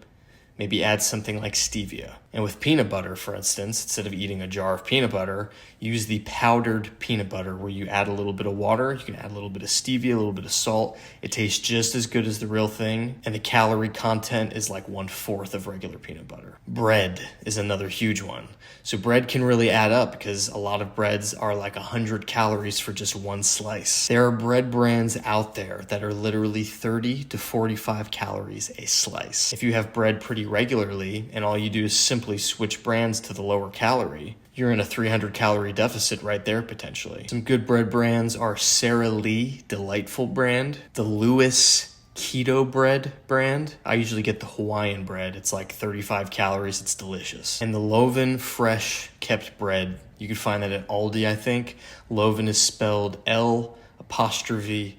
maybe add something like stevia. And with peanut butter, for instance, instead of eating a jar of peanut butter, use the powdered peanut butter where you add a little bit of water, you can add a little bit of stevia, a little bit of salt. It tastes just as good as the real thing, and the calorie content is like 1/4 of regular peanut butter. Bread is another huge one. So bread can really add up because a lot of breads are like 100 calories for just one slice. There are bread brands out there that are literally 30 to 45 calories a slice. If you have bread pretty regularly and all you do is simply switch brands to the lower calorie, you're in a 300 calorie deficit right there potentially. Some good bread brands are Sara Lee Delightful brand, the Lewis Keto bread brand. I usually get the Hawaiian bread. It's like 35 calories. It's delicious. And the Loven Fresh Kept bread, you can find that at Aldi, I think. Loven is spelled L''OVEN.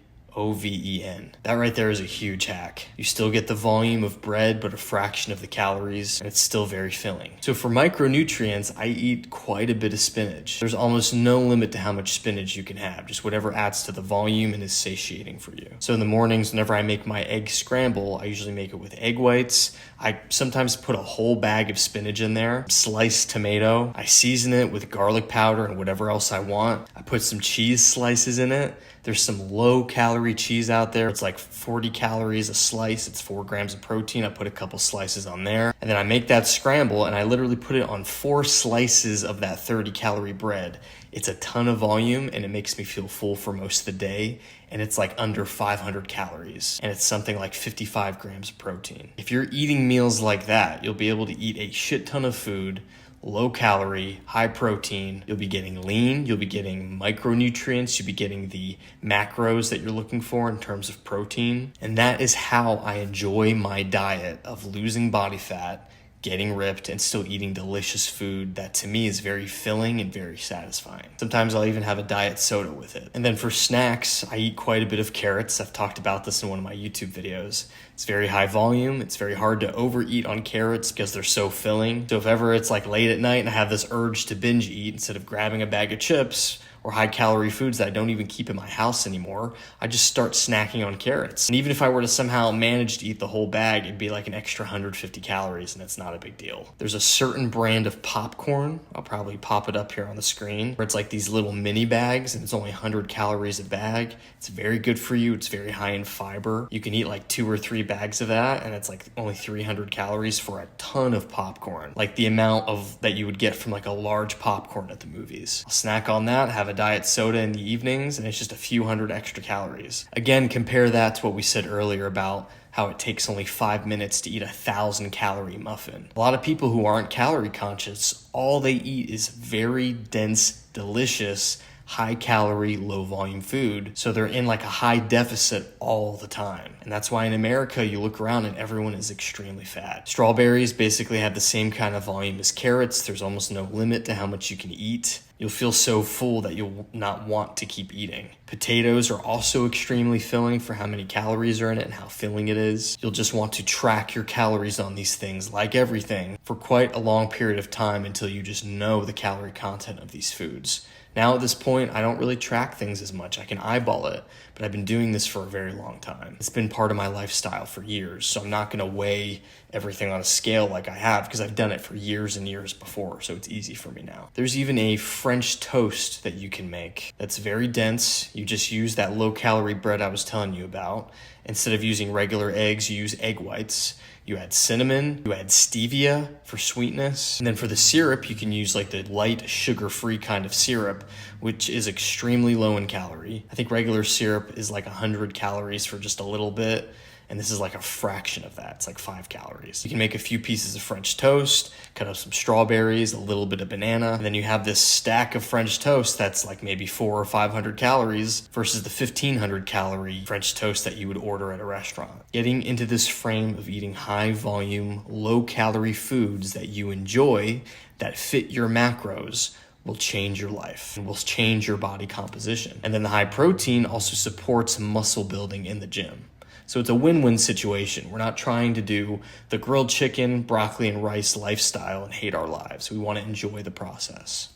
That right there is a huge hack. You still get the volume of bread, but a fraction of the calories, and it's still very filling. So for micronutrients, I eat quite a bit of spinach. There's almost no limit to how much spinach you can have, just whatever adds to the volume and is satiating for you. So in the mornings, whenever I make my egg scramble, I usually make it with egg whites. I sometimes put a whole bag of spinach in there, sliced tomato. I season it with garlic powder and whatever else I want. I put some cheese slices in it. There's some low-calorie cheese out there. It's like 40 calories a slice. It's 4 grams of protein. I put a couple slices on there. And then I make that scramble, and I literally put it on 4 slices of that 30-calorie bread. It's a ton of volume, and it makes me feel full for most of the day. And it's like under 500 calories. And it's something like 55 grams of protein. If you're eating meals like that, you'll be able to eat a shit ton of food, low calorie, high protein. You'll be getting lean, you'll be getting micronutrients, you'll be getting the macros that you're looking for in terms of protein. And that is how I enjoy my diet of losing body fat, getting ripped, and still eating delicious food that to me is very filling and very satisfying. Sometimes I'll even have a diet soda with it. And then for snacks, I eat quite a bit of carrots. I've talked about this in one of my YouTube videos. It's very high volume. It's very hard to overeat on carrots because they're so filling. So if ever it's like late at night and I have this urge to binge eat, instead of grabbing a bag of chips or high calorie foods that I don't even keep in my house anymore. I just start snacking on carrots. And even if I were to somehow manage to eat the whole bag, it'd be like an extra 150 calories, and it's not a big deal. There's a certain brand of popcorn, I'll probably pop it up here on the screen, where it's like these little mini bags and it's only 100 calories a bag. It's very good for you. It's very high in fiber. You can eat like 2 or 3 bags of that, and it's like only 300 calories for a ton of popcorn, like the amount of that you would get from like a large popcorn at the movies. I'll snack on that, have a diet soda in the evenings, and it's just a few hundred extra calories. Again, compare that to what we said earlier about how it takes only 5 minutes to eat a 1,000-calorie muffin. A lot of people who aren't calorie conscious, all they eat is very dense, delicious, high calorie, low volume food. So they're in like a high deficit all the time. And that's why in America, you look around and everyone is extremely fat. Strawberries basically have the same kind of volume as carrots. There's almost no limit to how much you can eat. You'll feel so full that you'll not want to keep eating. Potatoes are also extremely filling for how many calories are in it and how filling it is. You'll just want to track your calories on these things, like everything, for quite a long period of time until you just know the calorie content of these foods. Now at this point, I don't really track things as much. I can eyeball it, but I've been doing this for a very long time. It's been part of my lifestyle for years, so I'm not gonna weigh everything on a scale like I have because I've done it for years and years before, so it's easy for me now. There's even a French toast that you can make that's very dense. You just use that low-calorie bread I was telling you about. Instead of using regular eggs, you use egg whites. You add cinnamon, you add stevia for sweetness. And then for the syrup, you can use like the light sugar-free kind of syrup, which is extremely low in calorie. I think regular syrup is like 100 calories for just a little bit. And this is like a fraction of that. It's like 5 calories. You can make a few pieces of French toast, cut up some strawberries, a little bit of banana, and then you have this stack of French toast that's like maybe 400 or 500 calories versus the 1,500 calorie French toast that you would order at a restaurant. Getting into this frame of eating high volume, low calorie foods that you enjoy, that fit your macros, will change your life and will change your body composition. And then the high protein also supports muscle building in the gym. So it's a win-win situation. We're not trying to do the grilled chicken, broccoli, and rice lifestyle and hate our lives. We want to enjoy the process.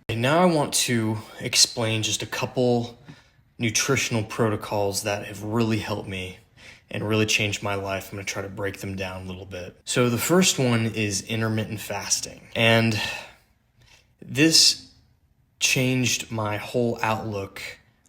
And now I want to explain just a couple nutritional protocols that have really helped me and really changed my life. I'm going to try to break them down a little bit. So the first one is intermittent fasting. And this changed my whole outlook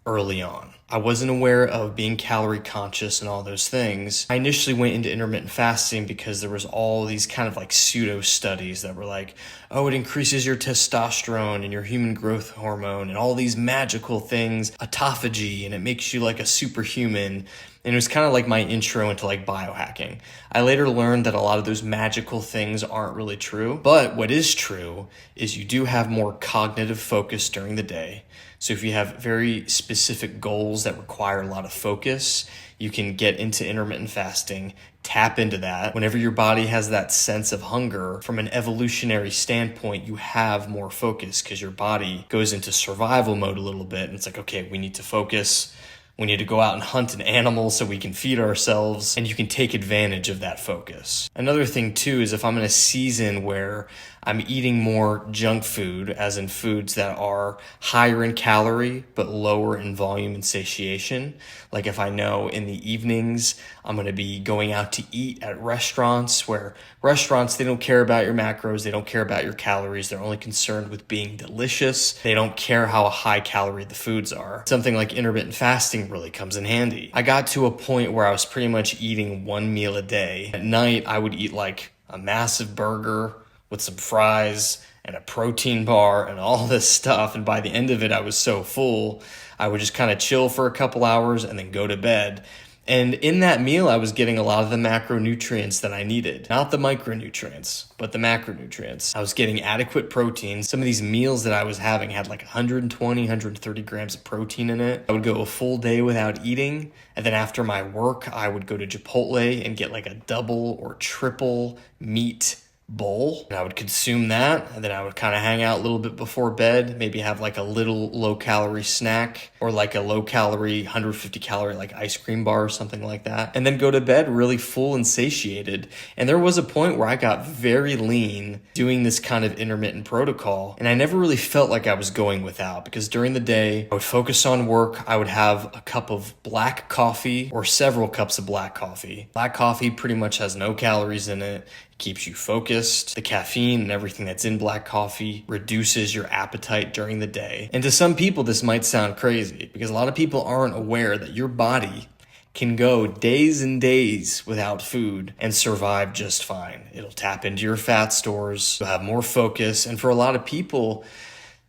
early on. I wasn't aware of being calorie conscious and all those things. I initially went into intermittent fasting because there was all these kind of like pseudo studies that were like, oh, it increases your testosterone and your human growth hormone and all these magical things, autophagy, and it makes you like a superhuman. And it was kind of like my intro into like biohacking. I later learned that a lot of those magical things aren't really true. But what is true is you do have more cognitive focus during the day. So if you have very specific goals that require a lot of focus, you can get into intermittent fasting, tap into that. Whenever your body has that sense of hunger, from an evolutionary standpoint, you have more focus because your body goes into survival mode a little bit. And it's like, okay, we need to focus. We need to go out and hunt an animal so we can feed ourselves, and you can take advantage of that focus. Another thing too is if I'm in a season where I'm eating more junk food, as in foods that are higher in calorie but lower in volume and satiation, like if I know in the evenings I'm going to be going out to eat at restaurants where restaurants, they don't care about your macros, they don't care about your calories, they're only concerned with being delicious, they don't care how high calorie the foods are. Something like intermittent fasting really comes in handy. I got to a point where I was pretty much eating one meal a day. At night, I would eat like a massive burger with some fries and a protein bar and all this stuff. And by the end of it, I was so full, I would just kind of chill for a couple hours and then go to bed. And in that meal, I was getting a lot of the macronutrients that I needed. Not the micronutrients, but the macronutrients. I was getting adequate protein. Some of these meals that I was having had like 120, 130 grams of protein in it. I would go a full day without eating. And then after my work, I would go to Chipotle and get like a double or triple meat bowl, and I would consume that, and then I would kind of hang out a little bit before bed, maybe have like a little low calorie snack or like a low calorie 150 calorie like ice cream bar or something like that, and then go to bed really full and satiated. And there was a point where I got very lean doing this kind of intermittent protocol, and I never really felt like I was going without, because during the day I would focus on work. I would have a cup of black coffee or several cups of black coffee. Black coffee pretty much has no calories in it. Keeps you focused. The caffeine and everything that's in black coffee reduces your appetite during the day. And to some people, this might sound crazy because a lot of people aren't aware that your body can go days and days without food and survive just fine. It'll tap into your fat stores. You'll have more focus. And for a lot of people,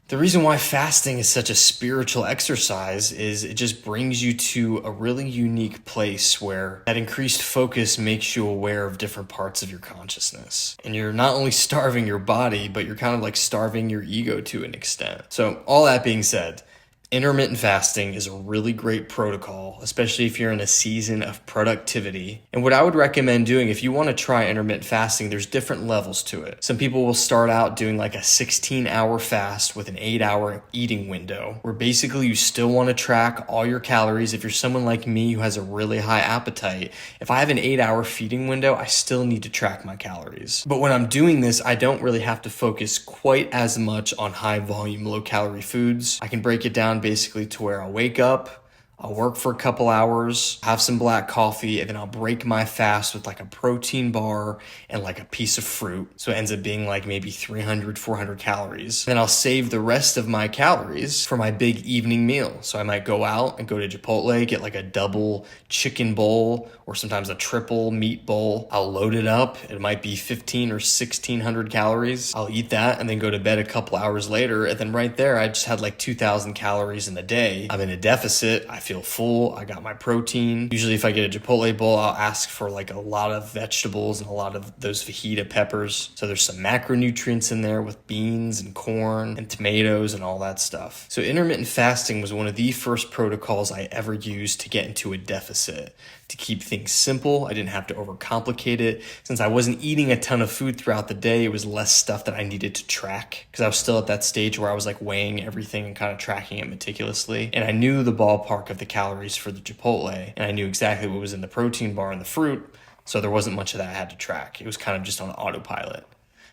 the reason why fasting is such a spiritual exercise is it just brings you to a really unique place where that increased focus makes you aware of different parts of your consciousness. And you're not only starving your body, but you're kind of like starving your ego to an extent. So all that being said, intermittent fasting is a really great protocol, especially if you're in a season of productivity. And what I would recommend doing if you want to try intermittent fasting, there's different levels to it. Some people will start out doing like a 16-hour fast with an 8-hour eating window, where basically you still want to track all your calories. If you're someone like me who has a really high appetite, if I have an 8-hour feeding window, I still need to track my calories. But when I'm doing this, I don't really have to focus quite as much on high volume, low calorie foods. I can break it down basically to where I'll wake up, I'll work for a couple hours, have some black coffee, and then I'll break my fast with like a protein bar and like a piece of fruit. So it ends up being like maybe 300, 400 calories. Then I'll save the rest of my calories for my big evening meal. So I might go out and go to Chipotle, get like a double chicken bowl or sometimes a triple meat bowl. I'll load it up. It might be 15 or 1600 calories. I'll eat that and then go to bed a couple hours later. And then right there, I just had like 2000 calories in the day. I'm in a deficit. I feel full. I got my protein. Usually if I get a Chipotle bowl, I'll ask for like a lot of vegetables and a lot of those fajita peppers. So there's some macronutrients in there with beans and corn and tomatoes and all that stuff. So intermittent fasting was one of the first protocols I ever used to get into a deficit. To keep things simple, I didn't have to overcomplicate it. Since I wasn't eating a ton of food throughout the day, it was less stuff that I needed to track, because I was still at that stage where I was like weighing everything and kind of tracking it meticulously. And I knew the ballpark of the calories for the Chipotle, and I knew exactly what was in the protein bar and the fruit, so there wasn't much of that I had to track. It was kind of just on autopilot.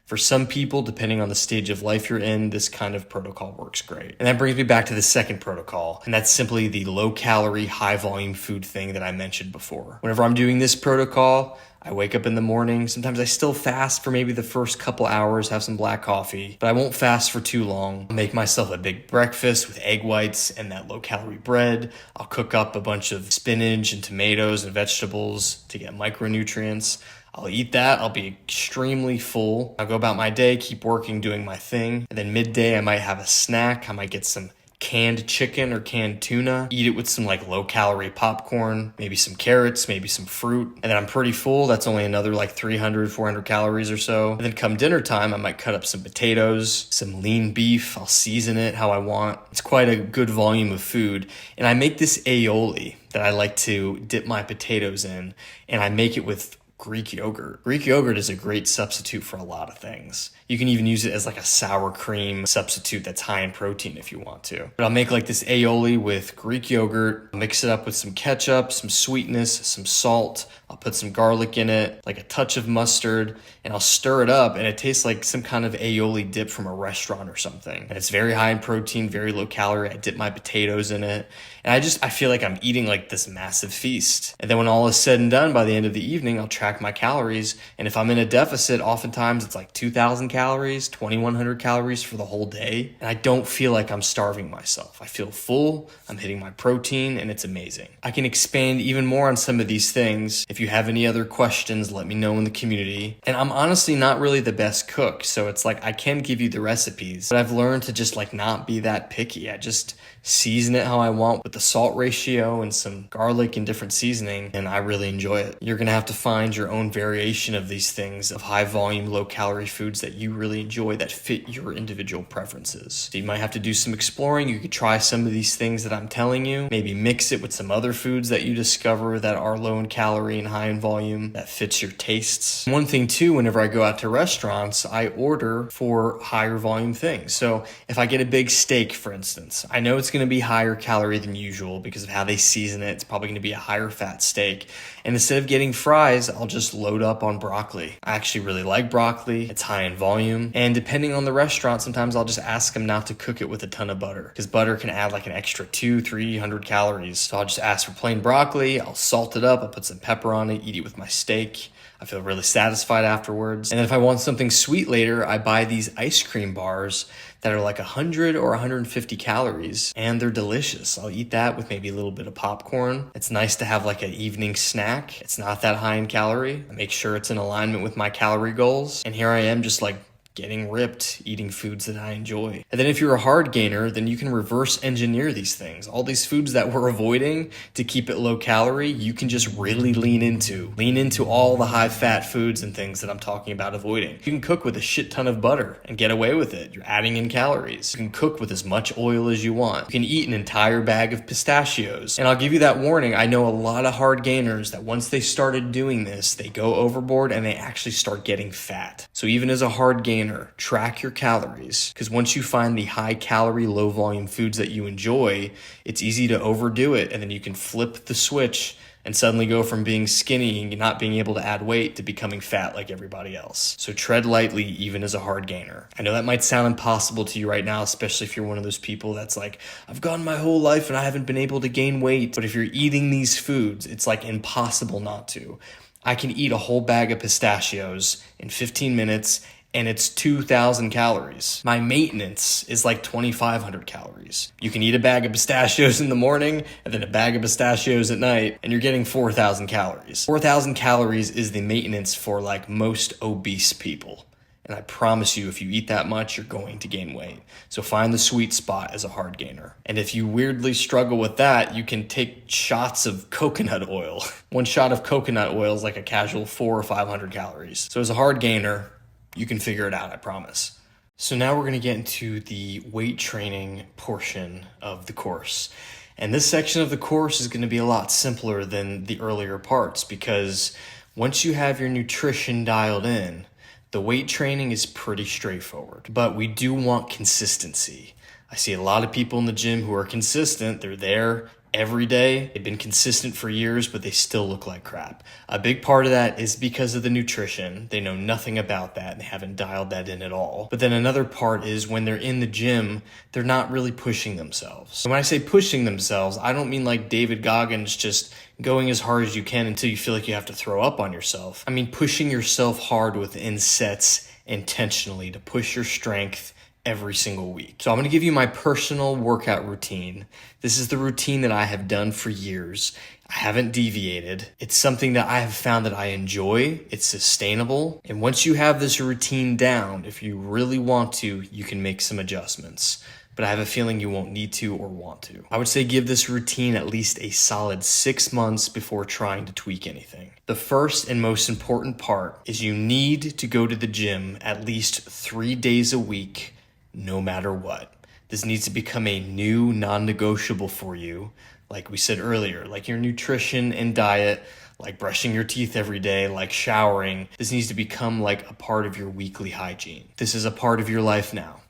For some people, depending on the stage of life you're in, this kind of protocol works great. And that brings me back to the second protocol, and that's simply the low-calorie, high-volume food thing that I mentioned before. Whenever I'm doing this protocol, I wake up in the morning. Sometimes I still fast for maybe the first couple hours, have some black coffee, but I won't fast for too long. I'll make myself a big breakfast with egg whites and that low-calorie bread. I'll cook up a bunch of spinach and tomatoes and vegetables to get micronutrients. I'll eat that. I'll be extremely full. I'll go about my day, keep working, doing my thing. And then midday, I might have a snack. I might get some canned chicken or canned tuna, eat it with some like low calorie popcorn, maybe some carrots, maybe some fruit. And then I'm pretty full. That's only another like 300, 400 calories or so. And then come dinner time, I might cut up some potatoes, some lean beef. I'll season it how I want. It's quite a good volume of food. And I make this aioli that I like to dip my potatoes in, and I make it with Greek yogurt. Greek yogurt is a great substitute for a lot of things. You can even use it as like a sour cream substitute that's high in protein if you want to. But I'll make like this aioli with Greek yogurt, mix it up with some ketchup, some sweetness, some salt. I'll put some garlic in it, like a touch of mustard, and I'll stir it up, and it tastes like some kind of aioli dip from a restaurant or something. And it's very high in protein, very low calorie. I dip my potatoes in it, and I feel like I'm eating like this massive feast. And then when all is said and done, by the end of the evening, I'll track my calories. And if I'm in a deficit, oftentimes it's like 2,000 calories, 2,100 calories for the whole day. And I don't feel like I'm starving myself. I feel full, I'm hitting my protein, and it's amazing. I can expand even more on some of these things. If you have any other questions, let me know in the community. And I'm honestly not really the best cook, so it's like I can give you the recipes, but I've learned to just like not be that picky. I just season it how I want with the salt ratio and some garlic and different seasoning, and I really enjoy it. You're gonna have to find find your own variation of these things, of high volume, low calorie foods that you really enjoy that fit your individual preferences. So you might have to do some exploring. You could try some of these things that I'm telling you, maybe mix it with some other foods that you discover that are low in calorie and high in volume that fits your tastes. One thing too, whenever I go out to restaurants, I order for higher volume things. So if I get a big steak, for instance, I know it's going to be higher calorie than usual because of how they season it. It's probably going to be a higher fat steak. And instead of getting fries, I'll just load up on broccoli. I actually really like broccoli. It's high in volume. And depending on the restaurant, sometimes I'll just ask them not to cook it with a ton of butter because butter can add like an extra 200-300 calories. So I'll just ask for plain broccoli. I'll salt it up. I'll put some pepper on it, eat it with my steak. I feel really satisfied afterwards. And then if I want something sweet later, I buy these ice cream bars that are like 100 or 150 calories, and they're delicious. I'll eat that with maybe a little bit of popcorn. It's nice to have like an evening snack. It's not that high in calorie. I make sure it's in alignment with my calorie goals. And here I am just like getting ripped, eating foods that I enjoy. And then if you're a hard gainer, then you can reverse engineer these things. All these foods that we're avoiding to keep it low calorie, you can just really lean into. Lean into all the high fat foods and things that I'm talking about avoiding. You can cook with a shit ton of butter and get away with it. You're adding in calories. You can cook with as much oil as you want. You can eat an entire bag of pistachios. And I'll give you that warning. I know a lot of hard gainers that once they started doing this, they go overboard and they actually start getting fat. So even as a hard gainer, track your calories, because once you find the high calorie, low volume foods that you enjoy, it's easy to overdo it, and then you can flip the switch and suddenly go from being skinny and not being able to add weight to becoming fat like everybody else. So tread lightly even as a hard gainer. I know that might sound impossible to you right now, especially if you're one of those people that's like, I've gone my whole life and I haven't been able to gain weight. But if you're eating these foods, it's like impossible not to. I can eat a whole bag of pistachios in 15 minutes and it's 2,000 calories. My maintenance is like 2,500 calories. You can eat a bag of pistachios in the morning and then a bag of pistachios at night, and you're getting 4,000 calories. 4,000 calories is the maintenance for like most obese people. And I promise you, if you eat that much, you're going to gain weight. So find the sweet spot as a hard gainer. And if you weirdly struggle with that, you can take shots of coconut oil. One shot of coconut oil is like a casual 400 or 500 calories. So as a hard gainer, you can figure it out, I promise. So now we're going to get into the weight training portion of the course. And this section of the course is going to be a lot simpler than the earlier parts, because once you have your nutrition dialed in, the weight training is pretty straightforward. But we do want consistency. I see a lot of people in the gym who are consistent. They're there every day. They've been consistent for years, but they still look like crap. A big part of that is because of the nutrition. They know nothing about that and they haven't dialed that in at all. But then another part is when they're in the gym, they're not really pushing themselves. And when I say pushing themselves, I don't mean like David Goggins just going as hard as you can until you feel like you have to throw up on yourself. I mean pushing yourself hard within sets intentionally to push your strength every single week. So I'm going to give you my personal workout routine. This is the routine that I have done for years. I haven't deviated. It's something that I have found that I enjoy. It's sustainable. And once you have this routine down, if you really want to, you can make some adjustments. But I have a feeling you won't need to or want to. I would say give this routine at least a solid 6 months before trying to tweak anything. The first and most important part is you need to go to the gym at least 3 days a week, no matter what. This needs to become a new non-negotiable for you. Like we said earlier, like your nutrition and diet, like brushing your teeth every day, like showering. This needs to become like a part of your weekly hygiene. This is a part of your life now.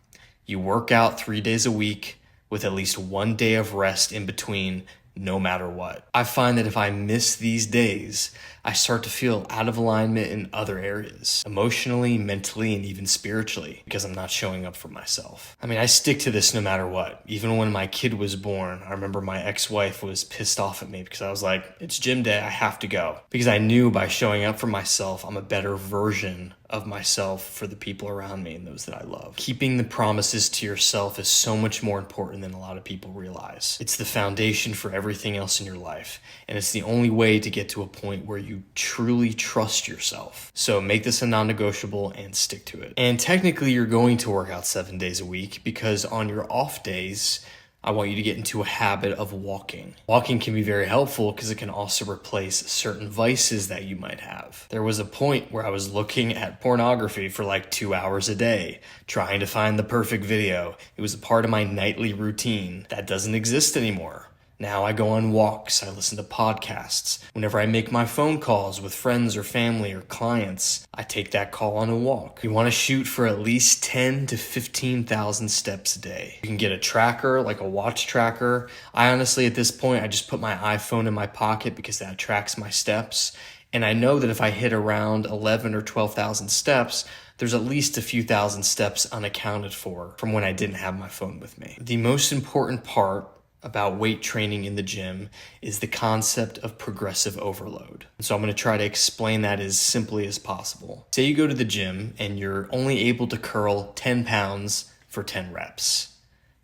You work out 3 days a week with at least 1 day of rest in between, no matter what. I find that if I miss these days, I start to feel out of alignment in other areas, emotionally, mentally, and even spiritually, because I'm not showing up for myself. I mean, I stick to this no matter what. Even when my kid was born, I remember my ex-wife was pissed off at me because I was like, it's gym day, I have to go. Because I knew by showing up for myself, I'm a better version of myself for the people around me and those that I love. Keeping the promises to yourself is so much more important than a lot of people realize. It's the foundation for everything else in your life, and it's the only way to get to a point where you truly trust yourself. So make this a non-negotiable and stick to it. And technically you're going to work out 7 days a week, because on your off days, I want you to get into a habit of walking. Walking can be very helpful because it can also replace certain vices that you might have. There was a point where I was looking at pornography for like 2 hours a day, trying to find the perfect video. It was a part of my nightly routine. That doesn't exist anymore. Now I go on walks, I listen to podcasts. Whenever I make my phone calls with friends or family or clients, I take that call on a walk. You want to shoot for at least 10 to 15,000 steps a day. You can get a tracker, like a watch tracker. I honestly, at this point, I just put my iPhone in my pocket because that tracks my steps. And I know that if I hit around 11 or 12,000 steps, there's at least a few thousand steps unaccounted for from when I didn't have my phone with me. The most important part about weight training in the gym is the concept of progressive overload. So I'm going to try to explain that as simply as possible. Say you go to the gym and you're only able to curl 10 pounds for 10 reps.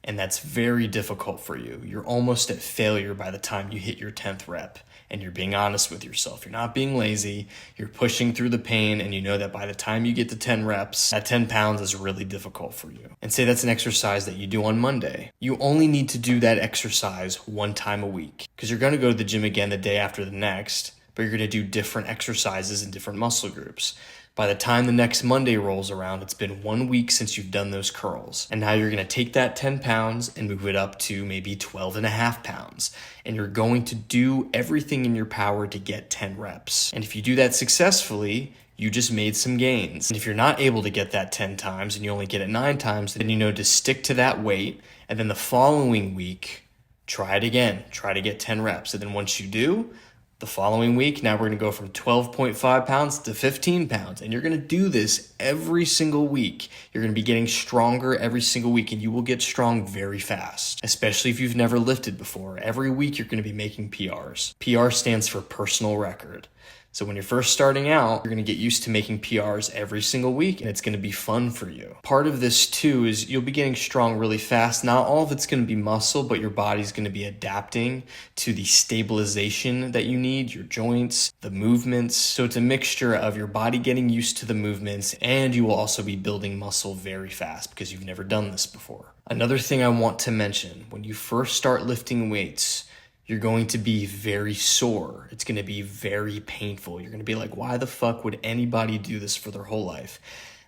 And that's very difficult for you. You're almost at failure by the time you hit your 10th rep. And you're being honest with yourself. You're not being lazy. You're pushing through the pain, and you know that by the time you get to 10 reps, that 10 pounds is really difficult for you. And say that's an exercise that you do on Monday. You only need to do that exercise one time a week because you're going to go to the gym again the day after the next, but you're going to do different exercises in different muscle groups. By the time the next Monday rolls around, it's been 1 week since you've done those curls. And now you're going to take that 10 pounds and move it up to maybe 12 and a half pounds. And you're going to do everything in your power to get 10 reps. And if you do that successfully, you just made some gains. And if you're not able to get that 10 times and you only get it 9 times, then you know to stick to that weight. And then the following week, try it again. Try to get 10 reps. And then once you do, the following week, now we're going to go from 12.5 pounds to 15 pounds. And you're going to do this every single week. You're going to be getting stronger every single week, and you will get strong very fast, especially if you've never lifted before. Every week, you're going to be making PRs. PR stands for personal record. So when you're first starting out, you're going to get used to making PRs every single week, and it's going to be fun for you. Part of this too is you'll be getting strong really fast. Not all of it's going to be muscle, but your body's going to be adapting to the stabilization that you need, your joints, the movements. So it's a mixture of your body getting used to the movements, and you will also be building muscle very fast because you've never done this before. Another thing I want to mention, when you first start lifting weights, you're going to be very sore. It's going to be very painful. You're going to be like, why the fuck would anybody do this for their whole life?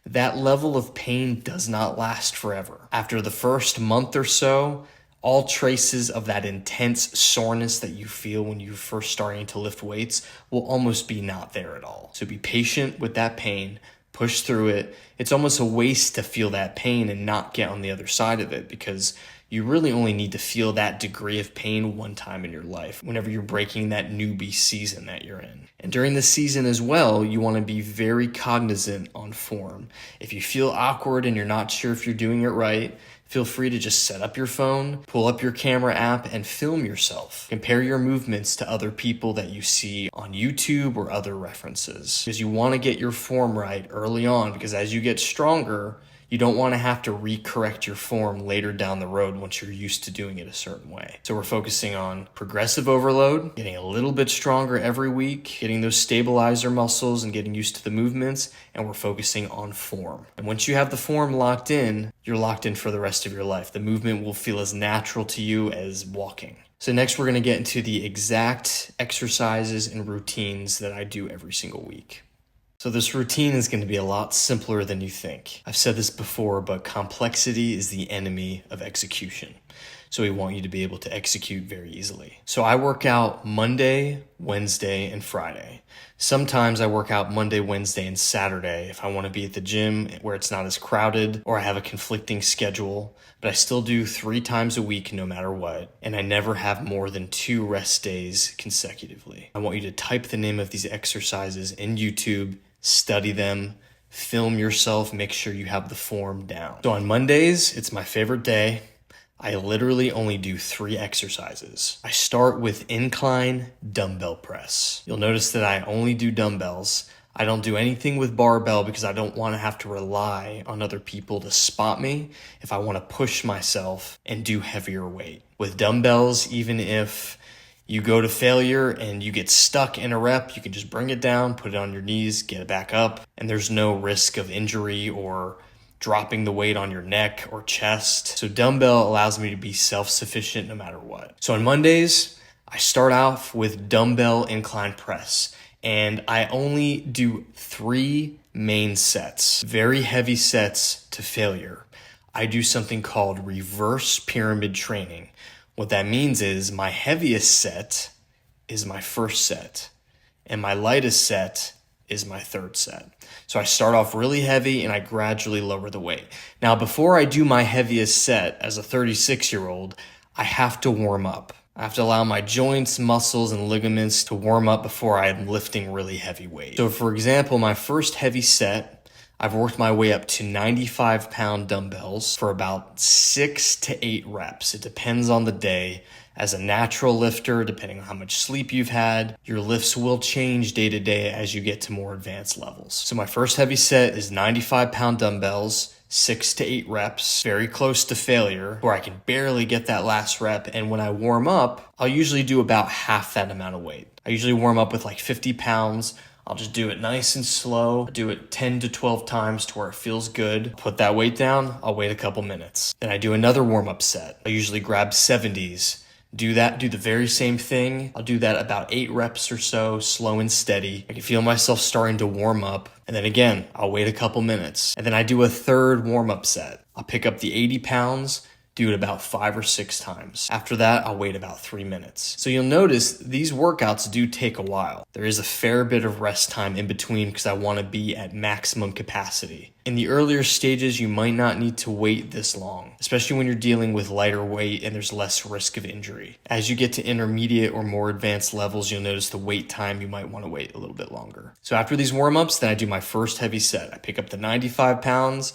That level of pain does not last forever. After the first month or so, all traces of that intense soreness that you feel when you're first starting to lift weights will almost be not there at all. So be patient with that pain. Push through it. It's almost a waste to feel that pain and not get on the other side of it because you really only need to feel that degree of pain one time in your life whenever you're breaking that newbie season that you're in. And during this season as well, you want to be very cognizant on form. If you feel awkward and you're not sure if you're doing it right, feel free to just set up your phone, pull up your camera app, and film yourself. Compare your movements to other people that you see on YouTube or other references. Because you want to get your form right early on, because as you get stronger, you don't want to have to recorrect your form later down the road once you're used to doing it a certain way. So we're focusing on progressive overload, getting a little bit stronger every week, getting those stabilizer muscles and getting used to the movements, and we're focusing on form. And once you have the form locked in, you're locked in for the rest of your life. The movement will feel as natural to you as walking. So next we're going to get into the exact exercises and routines that I do every single week. So this routine is going to be a lot simpler than you think. I've said this before, but complexity is the enemy of execution. So we want you to be able to execute very easily. So I work out Monday, Wednesday, and Friday. Sometimes I work out Monday, Wednesday, and Saturday if I want to be at the gym where it's not as crowded or I have a conflicting schedule, but I still do 3 times a week no matter what, and I never have more than 2 rest days consecutively. I want you to type the name of these exercises in YouTube, study them, film yourself, make sure you have the form down. So on Mondays, it's my favorite day. I literally only do 3 exercises. I start with incline dumbbell press. You'll notice that I only do dumbbells. I don't do anything with barbell because I don't want to have to rely on other people to spot me if I want to push myself and do heavier weight. With dumbbells, even if you go to failure and you get stuck in a rep, you can just bring it down, put it on your knees, get it back up, and there's no risk of injury or dropping the weight on your neck or chest. So dumbbell allows me to be self-sufficient no matter what. So on Mondays, I start off with dumbbell incline press, and I only do 3 main sets, very heavy sets to failure. I do something called reverse pyramid training. What that means is my heaviest set is my first set, and my lightest set is my third set. So I start off really heavy and I gradually lower the weight. Now, before I do my heaviest set as a 36-year-old, I have to warm up. I have to allow my joints, muscles, and ligaments to warm up before I'm lifting really heavy weight. So for example, my first heavy set, I've worked my way up to 95-pound dumbbells for about 6 to 8 reps. It depends on the day. As a natural lifter, depending on how much sleep you've had, your lifts will change day to day as you get to more advanced levels. So my first heavy set is 95-pound dumbbells, 6 to 8 reps, very close to failure, where I can barely get that last rep. And when I warm up, I'll usually do about half that amount of weight. I usually warm up with like 50 pounds. I'll just do it nice and slow. I'll do it 10 to 12 times to where it feels good. Put that weight down. I'll wait a couple minutes. Then I do another warm-up set. I usually grab 70s. Do the very same thing. I'll do that about 8 reps or so, slow and steady. I can feel myself starting to warm up. And then again, I'll wait a couple minutes. And then I do a third warm-up set. I'll pick up the 80 pounds, do it about 5 or 6 times. After that, I'll wait about 3 minutes. So you'll notice these workouts do take a while. There is a fair bit of rest time in between because I want to be at maximum capacity. In the earlier stages, you might not need to wait this long, especially when you're dealing with lighter weight and there's less risk of injury. As you get to intermediate or more advanced levels, you'll notice the wait time, you might want to wait a little bit longer. So after these warm-ups, then I do my first heavy set. I pick up the 95 pounds,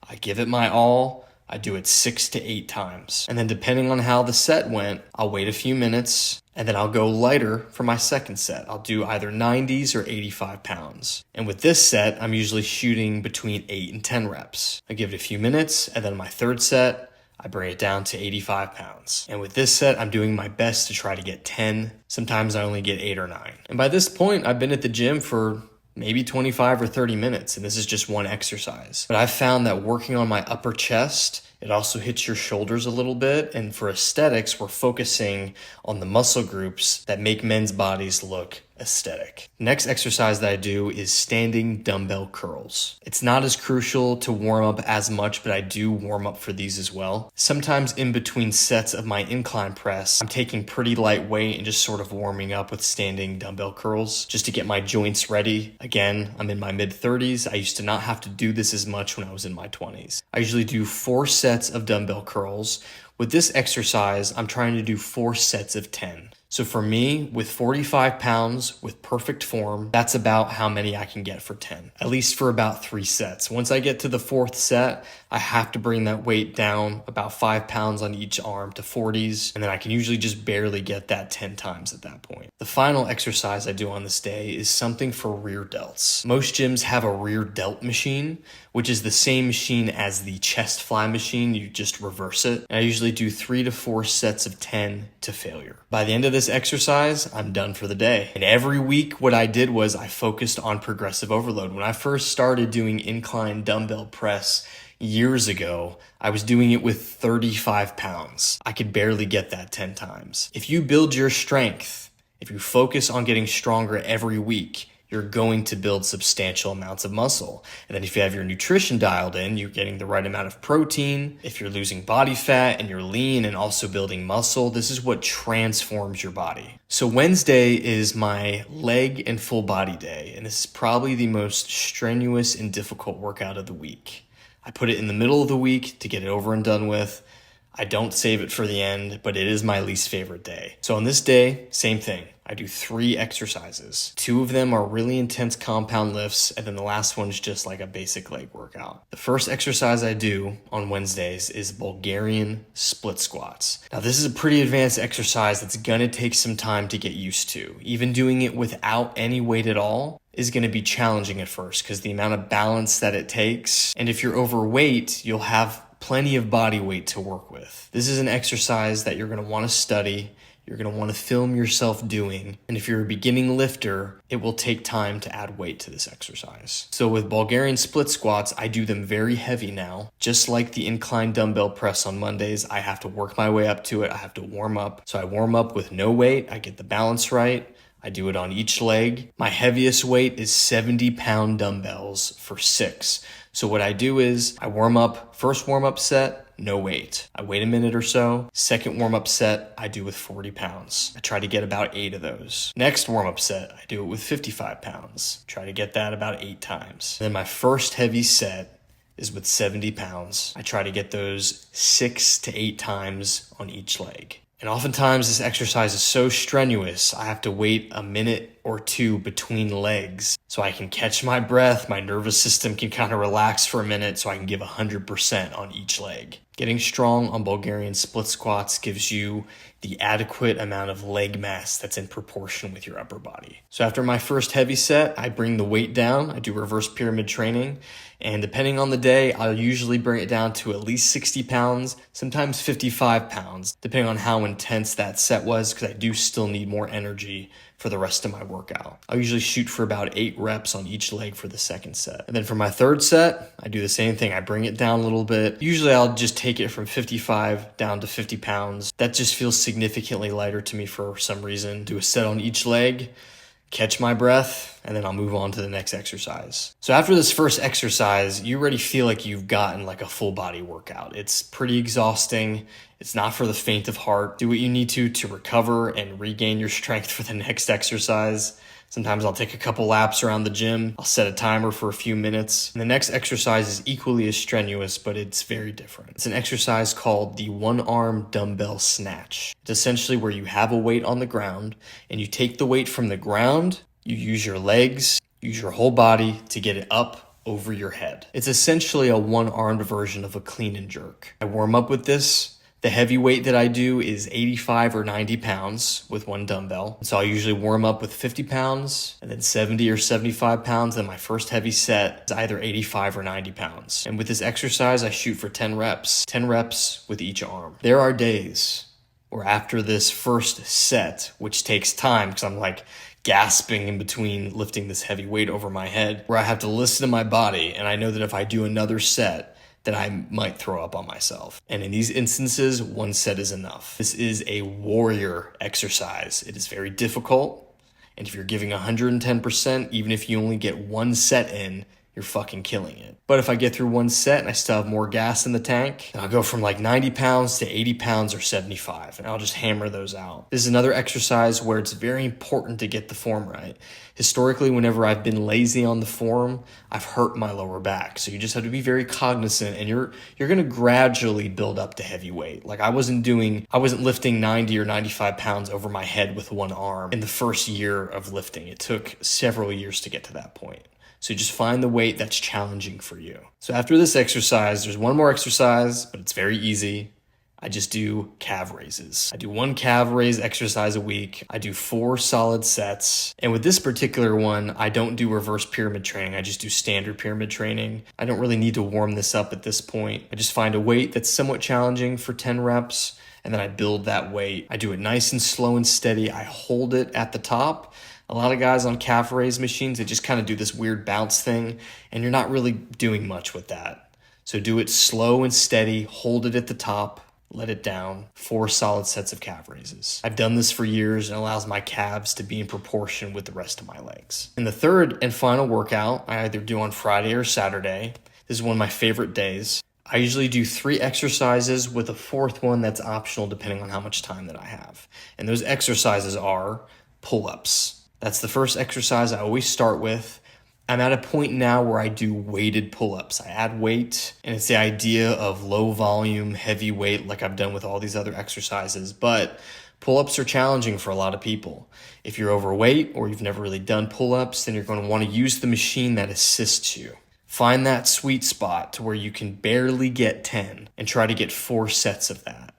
I give it my all, I do it 6 to 8 times. And then depending on how the set went, I'll wait a few minutes and then I'll go lighter for my second set. I'll do either 90s or 85 pounds. And with this set, I'm usually shooting between 8 and 10 reps. I give it a few minutes and then my third set, I bring it down to 85 pounds. And with this set, I'm doing my best to try to get 10. Sometimes I only get 8 or 9. And by this point, I've been at the gym for maybe 25 or 30 minutes, and this is just one exercise. But I've found that working on my upper chest, it also hits your shoulders a little bit. And for aesthetics, we're focusing on the muscle groups that make men's bodies look aesthetic. Next exercise that I do is standing dumbbell curls. It's not as crucial to warm up as much, but I do warm up for these as well. Sometimes in between sets of my incline press, I'm taking pretty light weight and just sort of warming up with standing dumbbell curls just to get my joints ready. Again, I'm in my mid-30s. I used to not have to do this as much when I was in my 20s. I usually do 4 sets of dumbbell curls. With this exercise, I'm trying to do 4 sets of 10. So for me, with 45 pounds, with perfect form, that's about how many I can get for 10, at least for about 3 sets. Once I get to the 4th set, I have to bring that weight down about 5 pounds on each arm to 40s, and then I can usually just barely get that 10 times at that point. The final exercise I do on this day is something for rear delts. Most gyms have a rear delt machine, which is the same machine as the chest fly machine. You just reverse it. And I usually do 3 to 4 sets of 10 to failure. By the end of this exercise, I'm done for the day. And every week, what I did was I focused on progressive overload. When I first started doing incline dumbbell press years ago, I was doing it with 35 pounds. I could barely get that 10 times. If you build your strength, if you focus on getting stronger every week, you're going to build substantial amounts of muscle. And then if you have your nutrition dialed in, you're getting the right amount of protein. If you're losing body fat and you're lean and also building muscle, this is what transforms your body. So Wednesday is my leg and full body day, and this is probably the most strenuous and difficult workout of the week. I put it in the middle of the week to get it over and done with. I don't save it for the end, but it is my least favorite day. So on this day, same thing. I do 3 exercises. 2 of them are really intense compound lifts, and then the last one's just like a basic leg workout. The first exercise I do on Wednesdays is Bulgarian split squats. Now this is a pretty advanced exercise that's gonna take some time to get used to. Even doing it without any weight at all is going to be challenging at first because the amount of balance that it takes. And if you're overweight, you'll have plenty of body weight to work with. This is an exercise that you're going to want to study. you're going to want to film yourself doing. And if you're a beginning lifter, it will take time to add weight to this exercise. So with Bulgarian split squats, I do them very heavy now. Just like the incline dumbbell press on Mondays, I have to work my way up to it. I have to warm up. So I warm up with no weight. I get the balance right. I do it on each leg. My heaviest weight is 70-pound dumbbells for 6. So what I do is I warm up, first warm up set, no weight. I wait a minute or so. Second warm up set, I do with 40 pounds. I try to get about 8 of those. Next warm up set, I do it with 55 pounds. Try to get that about 8 times. Then my first heavy set is with 70 pounds. I try to get those 6 to 8 times on each leg. And oftentimes this exercise is so strenuous, I have to wait a minute or 2 between legs so I can catch my breath, my nervous system can kind of relax for a minute so I can give 100% on each leg. Getting strong on Bulgarian split squats gives you the adequate amount of leg mass that's in proportion with your upper body. So after my first heavy set, I bring the weight down. I do reverse pyramid training. And depending on the day, I'll usually bring it down to at least 60 pounds, sometimes 55 pounds, depending on how intense that set was, because I do still need more energy for the rest of my workout. I'll usually shoot for about 8 reps on each leg for the second set. And then for my third set, I do the same thing. I bring it down a little bit. Usually I'll just take it from 55 down to 50 pounds. That just feels significantly lighter to me for some reason. Do a set on each leg, catch my breath, and then I'll move on to the next exercise. So after this first exercise, you already feel like you've gotten like a full body workout. It's pretty exhausting. It's not for the faint of heart. Do what you need to recover and regain your strength for the next exercise. Sometimes I'll take a couple laps around the gym. I'll set a timer for a few minutes. And the next exercise is equally as strenuous, but it's very different. It's an exercise called the one-arm dumbbell snatch. It's essentially where you have a weight on the ground and you take the weight from the ground, you use your legs, use your whole body to get it up over your head. It's essentially a one-armed version of a clean and jerk. I warm up with this. The heavy weight that I do is 85 or 90 pounds with one dumbbell. So I'll usually warm up with 50 pounds and then 70 or 75 pounds. Then my first heavy set is either 85 or 90 pounds. And with this exercise, I shoot for 10 reps with each arm. There are days where after this first set, which takes time because I'm like gasping in between lifting this heavy weight over my head, where I have to listen to my body. And I know that if I do another set, that I might throw up on myself. And in these instances, one set is enough. This is a warrior exercise. It is very difficult. And if you're giving 110%, even if you only get one set in, you're fucking killing it. But if I get through one set and I still have more gas in the tank, I'll go from like 90 pounds to 80 pounds or 75, and I'll just hammer those out. This is another exercise where it's very important to get the form right. Historically, whenever I've been lazy on the form, I've hurt my lower back. So you just have to be very cognizant, and you're going to gradually build up to heavy weight. Like I wasn't lifting 90 or 95 pounds over my head with one arm in the first year of lifting. It took several years to get to that point. So just find the weight that's challenging for you. So after this exercise, there's one more exercise, but it's very easy. I just do calf raises. I do one calf raise exercise a week. I do 4 solid sets. And with this particular one, I don't do reverse pyramid training. I just do standard pyramid training. I don't really need to warm this up at this point. I just find a weight that's somewhat challenging for 10 reps, and then I build that weight. I do it nice and slow and steady. I hold it at the top. A lot of guys on calf raise machines, they just kind of do this weird bounce thing, and you're not really doing much with that. So do it slow and steady, hold it at the top, let it down, 4 solid sets of calf raises. I've done this for years and it allows my calves to be in proportion with the rest of my legs. And the third and final workout, I either do on Friday or Saturday. This is one of my favorite days. I usually do 3 exercises with a 4th one that's optional depending on how much time that I have. And those exercises are pull-ups. That's the first exercise I always start with. I'm at a point now where I do weighted pull-ups. I add weight, and it's the idea of low volume, heavy weight like I've done with all these other exercises. But pull-ups are challenging for a lot of people. If you're overweight or you've never really done pull-ups, then you're going to want to use the machine that assists you. Find that sweet spot to where you can barely get 10 and try to get 4 sets of that.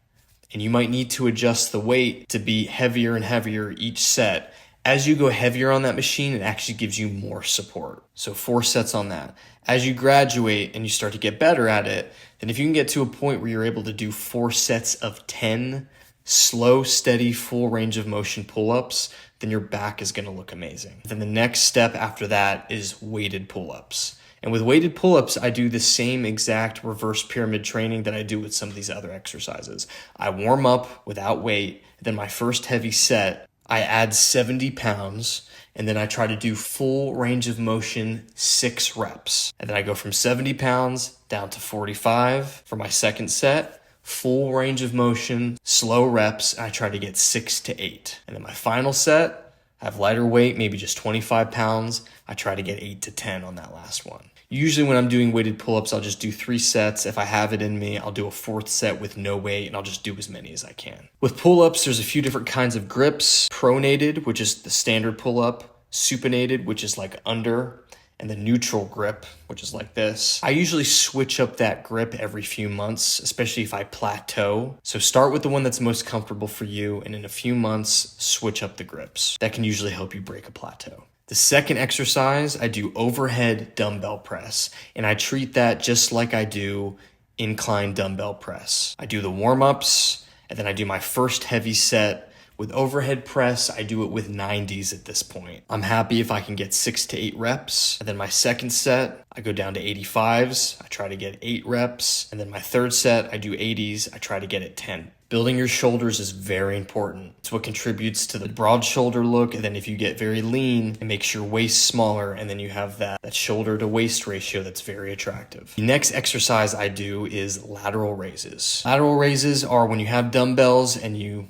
And you might need to adjust the weight to be heavier and heavier each set. As you go heavier on that machine, it actually gives you more support. So 4 sets on that. As you graduate and you start to get better at it, then if you can get to a point where you're able to do 4 sets of 10 slow, steady, full range of motion pull-ups, then your back is going to look amazing. Then the next step after that is weighted pull-ups. And with weighted pull-ups, I do the same exact reverse pyramid training that I do with some of these other exercises. I warm up without weight, then my first heavy set, I add 70 pounds, and then I try to do full range of motion 6 reps. And then I go from 70 pounds down to 45 for my second set, full range of motion, slow reps. I try to get 6 to 8. And then my final set, I have lighter weight, maybe just 25 pounds. I try to get 8 to 10 on that last one. Usually when I'm doing weighted pull-ups, I'll just do 3 sets. If I have it in me, I'll do a 4th set with no weight, and I'll just do as many as I can. With pull-ups, there's a few different kinds of grips. Pronated, which is the standard pull-up. Supinated, which is like under. And the neutral grip, which is like this. I usually switch up that grip every few months, especially if I plateau. So start with the one that's most comfortable for you, and in a few months, switch up the grips. That can usually help you break a plateau. The second exercise, I do overhead dumbbell press, and I treat that just like I do incline dumbbell press. I do the warm-ups, and then I do my first heavy set. With overhead press, I do it with 90s at this point. I'm happy if I can get 6 to 8 reps. And then my second set, I go down to 85s. I try to get 8 reps. And then my third set, I do 80s. I try to get it 10. Building your shoulders is very important. It's what contributes to the broad shoulder look. And then if you get very lean, it makes your waist smaller. And then you have that shoulder to waist ratio that's very attractive. The next exercise I do is lateral raises. Lateral raises are when you have dumbbells and you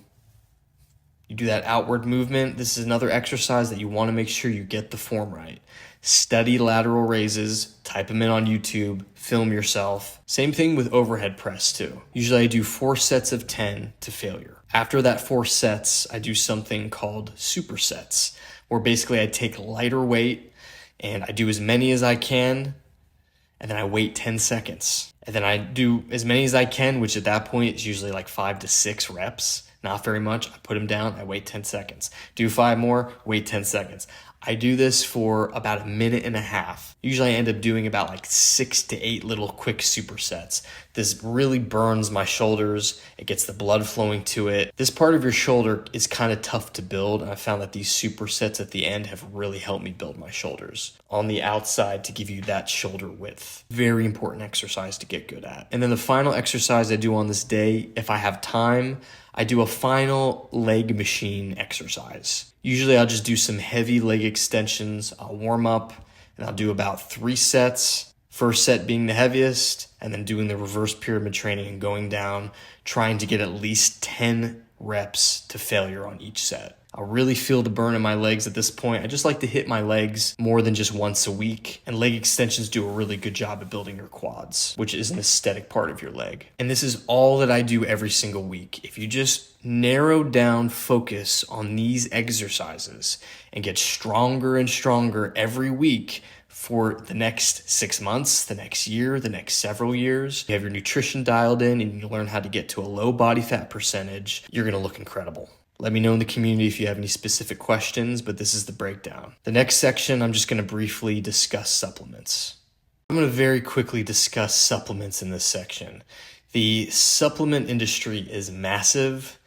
do that outward movement. This is another exercise that you want to make sure you get the form right. Study lateral raises, type them in on YouTube, film yourself. Same thing with overhead press too. Usually I do 4 sets of 10 to failure. After that 4 sets, I do something called supersets, where basically I take lighter weight and I do as many as I can, and then I wait 10 seconds. And then I do as many as I can, which at that point is usually like 5 to 6 reps. Not very much. I put them down. I wait 10 seconds. Do 5 more, wait 10 seconds. I do this for about a minute and a half. Usually I end up doing about like 6 to 8 little quick supersets. This really burns my shoulders. It gets the blood flowing to it. This part of your shoulder is kind of tough to build. And I found that these supersets at the end have really helped me build my shoulders on the outside to give you that shoulder width. Very important exercise to get good at. And then the final exercise I do on this day, if I have time, I do a final leg machine exercise. Usually I'll just do some heavy leg extensions. I'll warm up and I'll do about 3 sets. First set being the heaviest, and then doing the reverse pyramid training and going down, trying to get at least 10 reps to failure on each set. I really feel the burn in my legs at this point. I just like to hit my legs more than just once a week. And leg extensions do a really good job at building your quads, which is an aesthetic part of your leg. And this is all that I do every single week. If you just narrow down focus on these exercises and get stronger and stronger every week for the next 6 months, the next year, the next several years, you have your nutrition dialed in and you learn how to get to a low body fat percentage, you're going to look incredible. Let me know in the community if you have any specific questions, but this is the breakdown. The next section, I'm just going to briefly discuss supplements. I'm going to very quickly discuss supplements in this section. The supplement industry is massive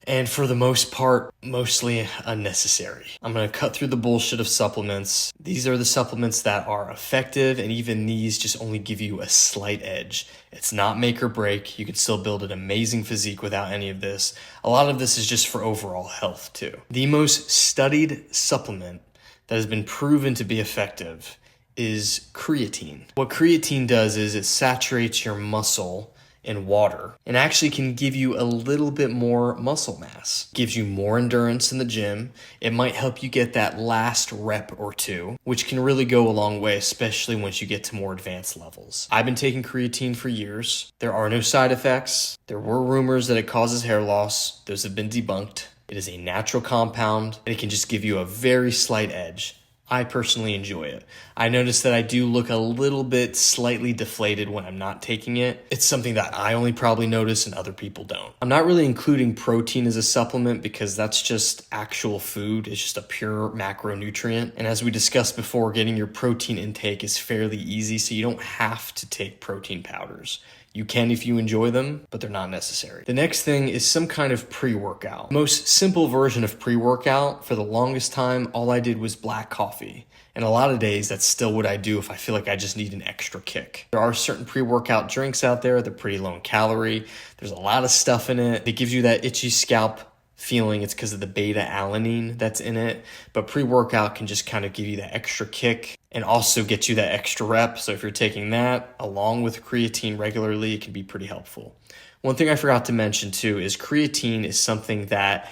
and for the most part, mostly unnecessary. I'm going to cut through the bullshit of supplements. These are the supplements that are effective, and even these just only give you a slight edge. It's not make or break. You can still build an amazing physique without any of this. A lot of this is just for overall health too. The most studied supplement that has been proven to be effective is creatine. What creatine does is it saturates your muscle in water and actually can give you a little bit more muscle mass. Gives you more endurance in the gym. It might help you get that last rep or 2, which can really go a long way, especially once you get to more advanced levels. I've been taking creatine for years. There are no side effects. There were rumors that it causes hair loss. Those have been debunked. It is a natural compound and it can just give you a very slight edge. I personally enjoy it. I notice that I do look a little bit slightly deflated when I'm not taking it. It's something that I only probably notice and other people don't. I'm not really including protein as a supplement because that's just actual food. It's just a pure macronutrient. And as we discussed before, getting your protein intake is fairly easy, so you don't have to take protein powders. You can if you enjoy them, but they're not necessary. The next thing is some kind of pre-workout. Most simple version of pre-workout, for the longest time, all I did was black coffee. And a lot of days, that's still what I do if I feel like I just need an extra kick. There are certain pre-workout drinks out there. They're pretty low in calorie. There's a lot of stuff in it. It gives you that itchy scalp feeling. It's because of the beta-alanine that's in it. But pre-workout can just kind of give you that extra kick and also get you that extra rep. So if you're taking that along with creatine regularly, it can be pretty helpful. One thing I forgot to mention too is creatine is something that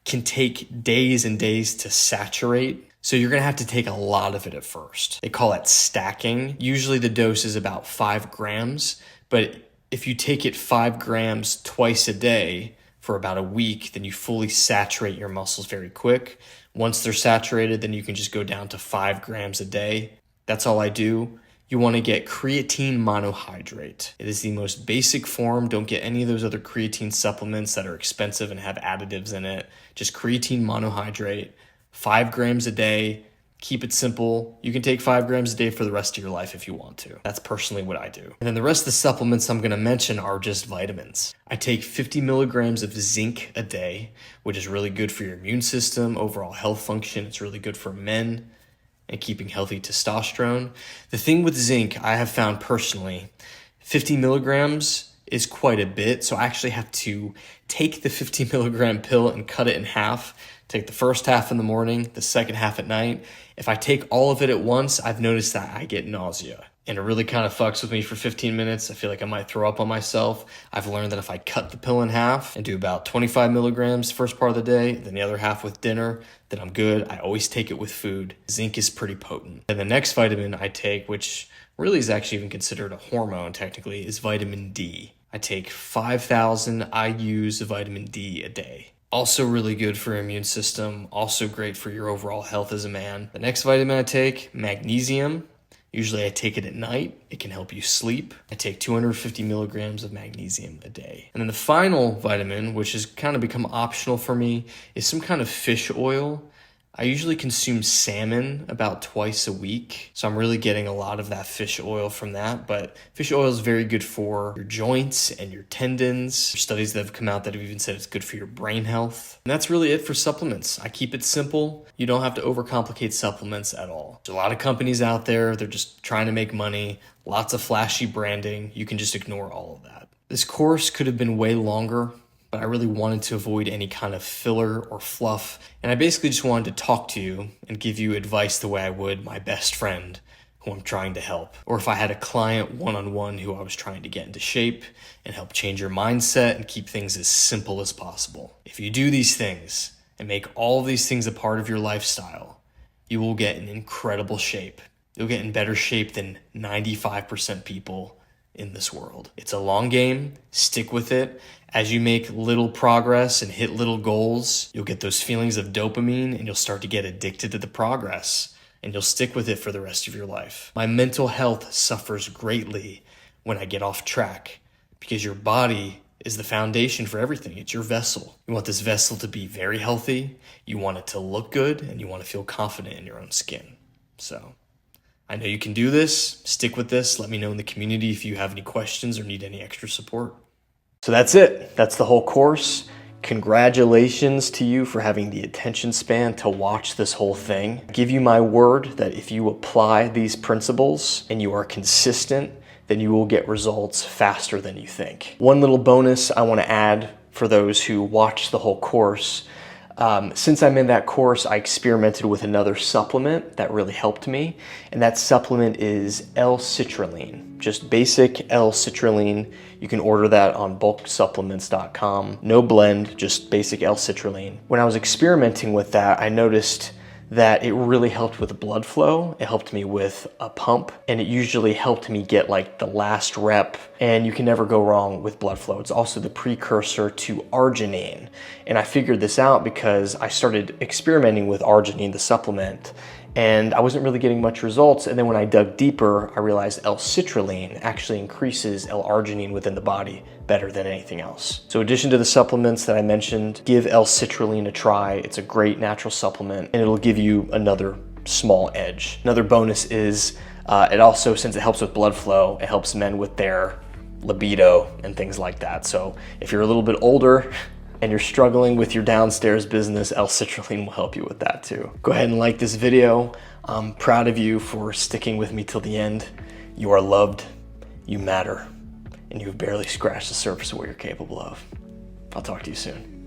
can take days and days to saturate. So you're going to have to take a lot of it at first. They call it stacking. Usually the dose is about 5 grams, but if you take it 5 grams twice a day for about a week, then you fully saturate your muscles very quick. Once they're saturated, then you can just go down to 5 grams a day. That's all I do. You want to get creatine monohydrate. It is the most basic form. Don't get any of those other creatine supplements that are expensive and have additives in it. Just creatine monohydrate. 5 grams a day, keep it simple. You can take 5 grams a day for the rest of your life if you want to. That's personally what I do. And then the rest of the supplements I'm going to mention are just vitamins. I take 50 milligrams of zinc a day, which is really good for your immune system, overall health function. It's really good for men and keeping healthy testosterone. The thing with zinc, I have found personally, 50 milligrams is quite a bit. So I actually have to take the 50 milligram pill and cut it in half. Take the first half in the morning, the second half at night. If I take all of it at once, I've noticed that I get nausea. And it really kind of fucks with me for 15 minutes. I feel like I might throw up on myself. I've learned that if I cut the pill in half and do about 25 milligrams first part of the day, then the other half with dinner, then I'm good. I always take it with food. Zinc is pretty potent. And the next vitamin I take, which really is actually even considered a hormone technically, is vitamin D. I take 5,000 IUs of vitamin D a day. Also really good for your immune system, also great for your overall health as a man. The next vitamin I take, magnesium. Usually I take it at night. It can help you sleep. I take 250 milligrams of magnesium a day. And then the final vitamin, which has kind of become optional for me, is some kind of fish oil. I usually consume salmon about twice a week, so I'm really getting a lot of that fish oil from that. But fish oil is very good for your joints and your tendons. There's studies that have come out that have even said it's good for your brain health. And that's really it for supplements. I keep it simple. You don't have to overcomplicate supplements at all. There's a lot of companies out there. They're just trying to make money, lots of flashy branding. You can just ignore all of that. This course could have been way longer, but I really wanted to avoid any kind of filler or fluff. And I basically just wanted to talk to you and give you advice the way I would my best friend who I'm trying to help. Or if I had a client one-on-one who I was trying to get into shape and help change your mindset and keep things as simple as possible. If you do these things and make all of these things a part of your lifestyle, you will get in incredible shape. You'll get in better shape than 95% people in this world. It's a long game. Stick with it. As you make little progress and hit little goals, you'll get those feelings of dopamine and you'll start to get addicted to the progress and you'll stick with it for the rest of your life. My mental health suffers greatly when I get off track because your body is the foundation for everything. It's your vessel. You want this vessel to be very healthy. You want it to look good and you want to feel confident in your own skin. So I know you can do this. Stick with this. Let me know in the community if you have any questions or need any extra support. So that's it. That's the whole course. Congratulations to you for having the attention span to watch this whole thing. I give you my word that if you apply these principles and you are consistent, then you will get results faster than you think. One little bonus I want to add for those who watch the whole course. Since I'm in that course, I experimented with another supplement that really helped me, and that supplement is L-citrulline, just basic L-citrulline. You can order that on bulksupplements.com. No blend, just basic L-citrulline. When I was experimenting with that, I noticed that it really helped with blood flow. It helped me with a pump, and it usually helped me get like the last rep, and you can never go wrong with blood flow. It's also the precursor to arginine, and I figured this out because I started experimenting with arginine, the supplement, and I wasn't really getting much results. And then when I dug deeper, I realized L-citrulline actually increases L-arginine within the body better than anything else. So in addition to the supplements that I mentioned, give L-citrulline a try. It's a great natural supplement and it'll give you another small edge. Another bonus is it also, since it helps with blood flow, it helps men with their libido, and things like that. So if you're a little bit older and you're struggling with your downstairs business, L-citrulline will help you with that too. Go ahead and like this video. I'm proud of you for sticking with me till the end. You are loved, you matter, and you've barely scratched the surface of what you're capable of. I'll talk to you soon.